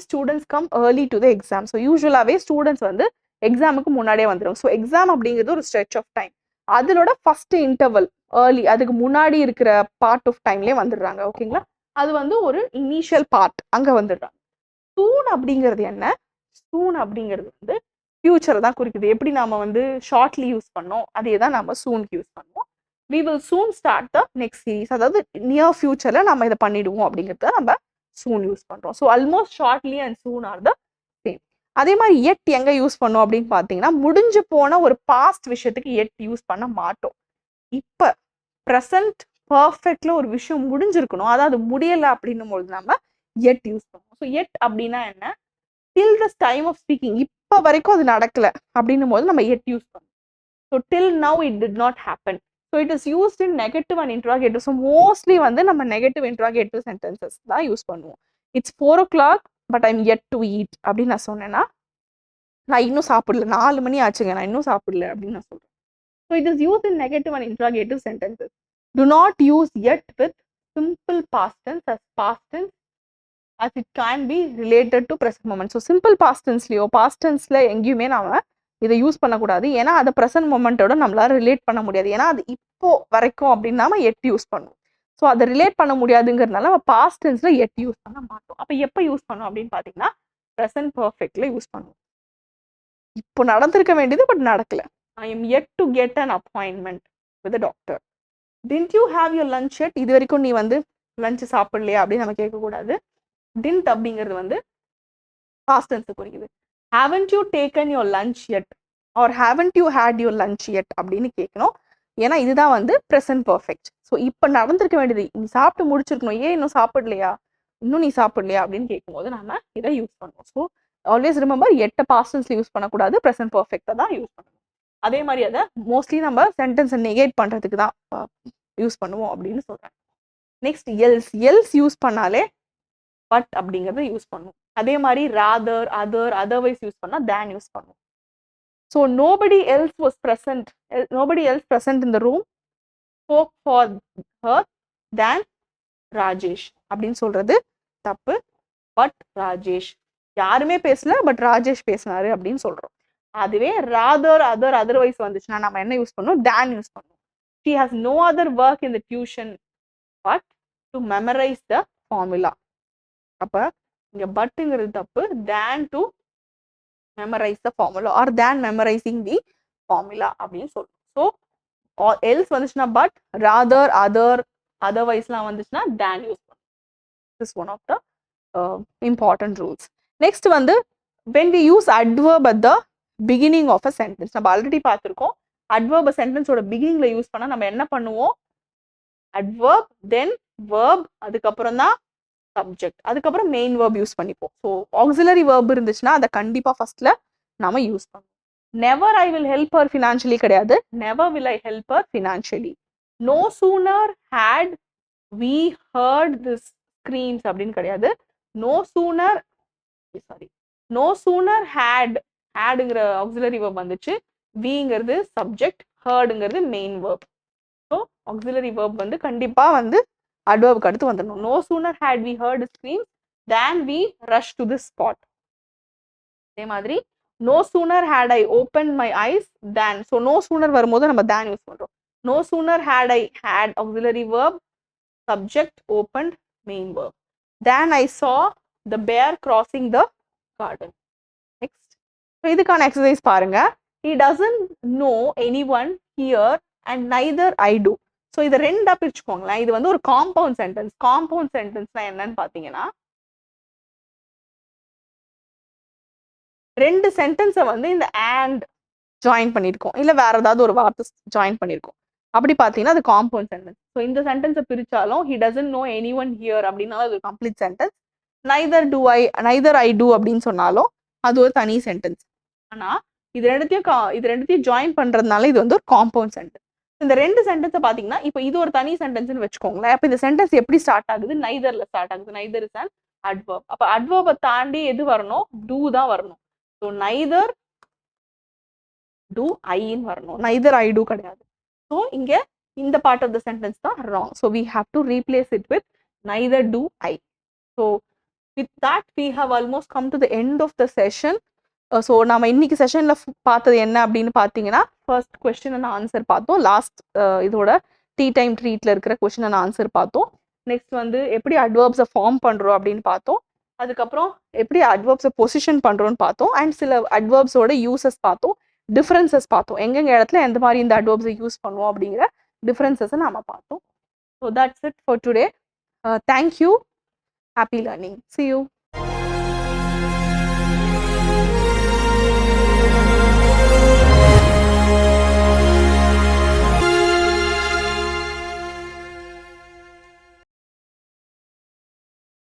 students come early to the exam. So யூஸ்வலாகவே ஸ்டூடெண்ட்ஸ் வந்து எக்ஸாமுக்கு முன்னாடியே வந்துடும். ஸோ எக்ஸாம் அப்படிங்கிறது ஒரு ஸ்ட்ரெச் ஆஃப் டைம், அதனோட ஃபர்ஸ்ட் இன்டர்வல் ஏர்லி, அதுக்கு முன்னாடி இருக்கிற பார்ட் ஆஃப் டைம்லேயே வந்துடுறாங்க. ஓகேங்களா? அது வந்து ஒரு இனிஷியல் பார்ட், அங்கே வந்துடுறாங்க. சூன் அப்படிங்கிறது என்ன? சூன் அப்படிங்கிறது வந்து ஃபியூச்சரை தான் குறிக்குது. எப்படி நாம வந்து ஷார்ட்லி யூஸ் பண்ணோம், அதே தான் நம்ம சூனுக்கு யூஸ் பண்ணுவோம். We will soon start the next series, அதாவது நியர் ஃபியூச்சரில் நம்ம இதை பண்ணிடுவோம் அப்படிங்கிறத நம்ம சூன் யூஸ் பண்ணுறோம். So almost shortly and soon are the same. அதே மாதிரி எட் எங்கே யூஸ் பண்ணோம் அப்படின்னு பார்த்தீங்கன்னா, முடிஞ்சு போன ஒரு பாஸ்ட் விஷயத்துக்கு எட் யூஸ் பண்ண மாட்டோம். இப்போ ப்ரெசன்ட் பர்ஃபெக்ட்ல ஒரு விஷயம் முடிஞ்சிருக்கணும், அதாவது முடியலை அப்படின்னும் போது நம்ம எட் யூஸ் பண்ணுவோம். ஸோ எட் அப்படின்னா என்ன? டில் த டைம் ஆஃப் ஸ்பீக்கிங், இப்போ வரைக்கும் அது நடக்கல அப்படின்னும் போது நம்ம எட் யூஸ் பண்ணுவோம். So till now it did not happen. So it is used in negative and interrogative. So mostly வந்து நம்ம நெகட்டிவ் இன்ட்ராகேட்டிவ் சென்டென்சஸ் தான் யூஸ் பண்ணுவோம். It's 4 o'clock but I'm yet to eat அப்படின்னு நான் சொன்னேன்னா, நான் இன்னும் சாப்பிடல, 4 மணி ஆச்சுங்க, நான் இன்னும் சாப்பிடல அப்படின்னு நான் சொல்றேன். So it is use in negative and interrogative sentences. To not use yet with simple past tense as past tense as it can be related to present moment. So simple past டென்ஸ்லையோ past டென்ஸ்ல எங்கேயுமே நாம இதை use பண்ணக்கூடாது. ஏன்னா அதை present மொமெண்ட்டோட நம்மளால relate பண்ண முடியாது. ஏன்னா அது இப்போ வரைக்கும் அப்படின்னு நாம எட் யூஸ் பண்ணுவோம். ஸோ அதை ரிலேட் பண்ண முடியாதுங்கிறதுனால நம்ம பாஸ்ட் டென்ஸ்ல எட் யூஸ் பண்ண மாட்டோம். அப்போ எப்போ யூஸ் பண்ணோம் அப்படின்னு பார்த்தீங்கன்னா, ப்ரெசன்ட் பர்ஃபெக்ட்ல யூஸ் பண்ணுவோம். இப்போ நடந்திருக்க வேண்டியது பட் நடக்கல. I am yet to get an appointment with a doctor. Didn't you have your lunch yet? இது வரைக்கும் நீ வந்து லஞ்ச் சாப்பிடலையா அப்படின்னு நம்ம கேட்கக்கூடாது. didn't அப்படிங்கிறது வந்து பாஸ்ட் டென்ஸ் குறிக்குது. haven't you taken your lunch yet or haven't you had your lunch yet அப்படின்னு கேட்கணும். ஏன்னா இதுதான் வந்து ப்ரெசன்ட் பர்ஃபெக்ட். ஸோ இப்போ நடந்திருக்க வேண்டியது, நீ சாப்பிட்டு முடிச்சிருக்கணும், ஏன் இன்னும் சாப்பிடலையா, இன்னும் நீ சாப்பிடலையா அப்படின்னு கேட்கும்போது நம்ம இதை யூஸ் பண்ணுவோம். ஸோ ஆல்வேஸ் ரிமெம்பர், எட்ட பாஸ்ட் டென்ஸ்ல யூஸ் பண்ணக்கூடாது, ப்ரெசன்ட் பர்ஃபெக்டா தான் யூஸ் பண்ணணும். அதே மாதிரி அதை மோஸ்ட்லி நம்ம சென்டென்ஸை நெகேட் பண்றதுக்கு தான் யூஸ் பண்ணுவோம் அப்படின்னு சொல்றேன். நெக்ஸ்ட் எல்ஸ் யூஸ் பண்ணாலே பட் அப்படிங்கிறத யூஸ் பண்ணுவோம். அதே மாதிரி ராதர், அதர், அதர்வைஸ் யூஸ் பண்ணா தேன் யூஸ் பண்ணுவோம். So nobody else present in the room spoke for her than Rajesh அப்படின்னு சொல்றது தப்பு. பட் ராஜேஷ், யாருமே பேசல பட் ராஜேஷ் பேசினாரு அப்படின்னு சொல்றோம். அதுவே ராதர், அதர், அதர்வைஸ் வந்துச்சுன்னா நம்ம என்ன யூஸ் பண்ணுவோம்? தேன் யூஸ் பண்ணுவோம். she has no other work in the tuition but to memorize the formula. அப்ப இங்க பட்டுங்கிறது தப்பு, தேன் to memorize the formula or than memorizing the formula அப்படின்னு சொல்றோம். ஸோ எல்ஸ் வந்துச்சுன்னா பட், ராதர், அதர், அதர்வைஸ்லாம் வந்துச்சுன்னா தேன் யூஸ் பண்ணுவோம். This one of the important rules. Next வந்து when we use adverb at the beginning of a sentence, நம்ம already பார்த்துருக்கோம். adverb சென்டென்ஸோட பிகினிங்ல use பண்ணா நம்ம என்ன பண்ணுவோம்? adverb then verb, அதுக்கப்புறம் தான் சப்ஜெக்ட், அதுக்கப்புறம் மெயின் verb யூஸ் பண்ணிப்போம். ஸோ ஆக்சிலரி verb இருந்துச்சுன்னா அதை கண்டிப்பா ஃபர்ஸ்ட்ல நாம யூஸ் பண்ணுவோம். never I will help her financially கிடையாது, never will I help her financially. no sooner had we heard this screams அப்படின்னு கிடையாது, no sooner had ஹேடுங்கிற ஆக்சிலரி verb வந்துச்சு, விங்கிறது சப்ஜெக்ட், ஹர்டுங்கிறது main verb. So auxiliary verb வந்து கண்டிப்பா வந்து adverbக்கு அடுத்து வந்துடணும். No sooner had we heard screams than we rushed to the spot. அதே மாதிரி no sooner had I opened my eyes than. So no sooner வரும்போது நம்ம than யூஸ் பண்றோம். No sooner had I had auxiliary verb, subject, opened, main verb. Than I saw the bear crossing the garden. Next. So இதுக்கான exercise பாருங்க. He doesn't know anyone here and neither I do. So இதை ரெண்டா பிரிச்சுக்கோங்களேன். இது வந்து ஒரு compound sentence. Compound சென்டென்ஸ்னா என்னன்னு பார்த்தீங்கன்னா, ரெண்டு சென்டென்ஸை வந்து இந்த and ஜாயின் பண்ணியிருக்கோம், இல்லை வேற ஏதாவது ஒரு வார்த்தை ஜாயின் பண்ணியிருக்கோம். அப்படி பார்த்தீங்கன்னா அது காம்பவுண்ட் சென்டென்ஸ். ஸோ இந்த சென்டென்ஸை பிரிச்சாலும் he doesn't know anyone here அப்படின்னாலும் அது ஒரு complete sentence. neither I do அப்படின்னு சொன்னாலும் அது ஒரு தனி சென்டென்ஸ். ஆனால் இது ரெண்டுத்தையும் ஜாயின் பண்றதுனால இது வந்து ஒரு காம்பவுண்ட் சென்டென்ஸ். இந்த ரெண்டு சென்டென்ஸை பார்த்தீங்கன்னா இப்போ இது ஒரு தனி சென்டென்ஸ்னு வச்சுக்கோங்களேன். அப்போ இந்த சென்டென்ஸ் எப்படி ஸ்டார்ட் ஆகுது? நைதர்ல ஸ்டார்ட் ஆகுது. Neither is an adverb. அப்போ அட்வர்பை தாண்டி எது வரணும்? டூ தான் வரணும். ஸோ நைதர் do ஐன்னு வரணும், neither I do கிடையாது. ஸோ இங்க இந்த பார்ட் ஆஃப் த சென்டென்ஸ் தான் wrong. So we have to replace it with neither do I. So with that we have almost come to the end of the session. So நம்ம இன்னைக்கு செஷன்ல பார்த்தது என்ன அப்படின்னு பார்த்தீங்கன்னா, ஃபர்ஸ்ட் கொஸ்டின் அண்ட் ஆன்சர் பார்த்தோம். Last இதோட tea time ட்ரீட்ல இருக்கிற question and answer பார்த்தோம். நெக்ஸ்ட் வந்து எப்படி அட்வர்ப்ஸை ஃபார்ம் பண்றோம் அப்படின்னு பார்த்தோம். அதுக்கப்புறம் எப்படி அட்வர்ப்ஸை பொசிஷன் பண்றோம்னு பார்த்தோம். அண்ட் சில அட்வர்ப்ஸோட யூசஸ் பார்த்தோம், டிஃப்ரென்சஸ் பார்த்தோம். எங்கெங்க இடத்துல எந்த மாதிரி இந்த அட்வர்ப்ஸை யூஸ் பண்ணுவோம் அப்படிங்கிற டிஃப்ரென்சஸை நாம பார்த்தோம். So that's it for today. Thank you. Happy learning. See you.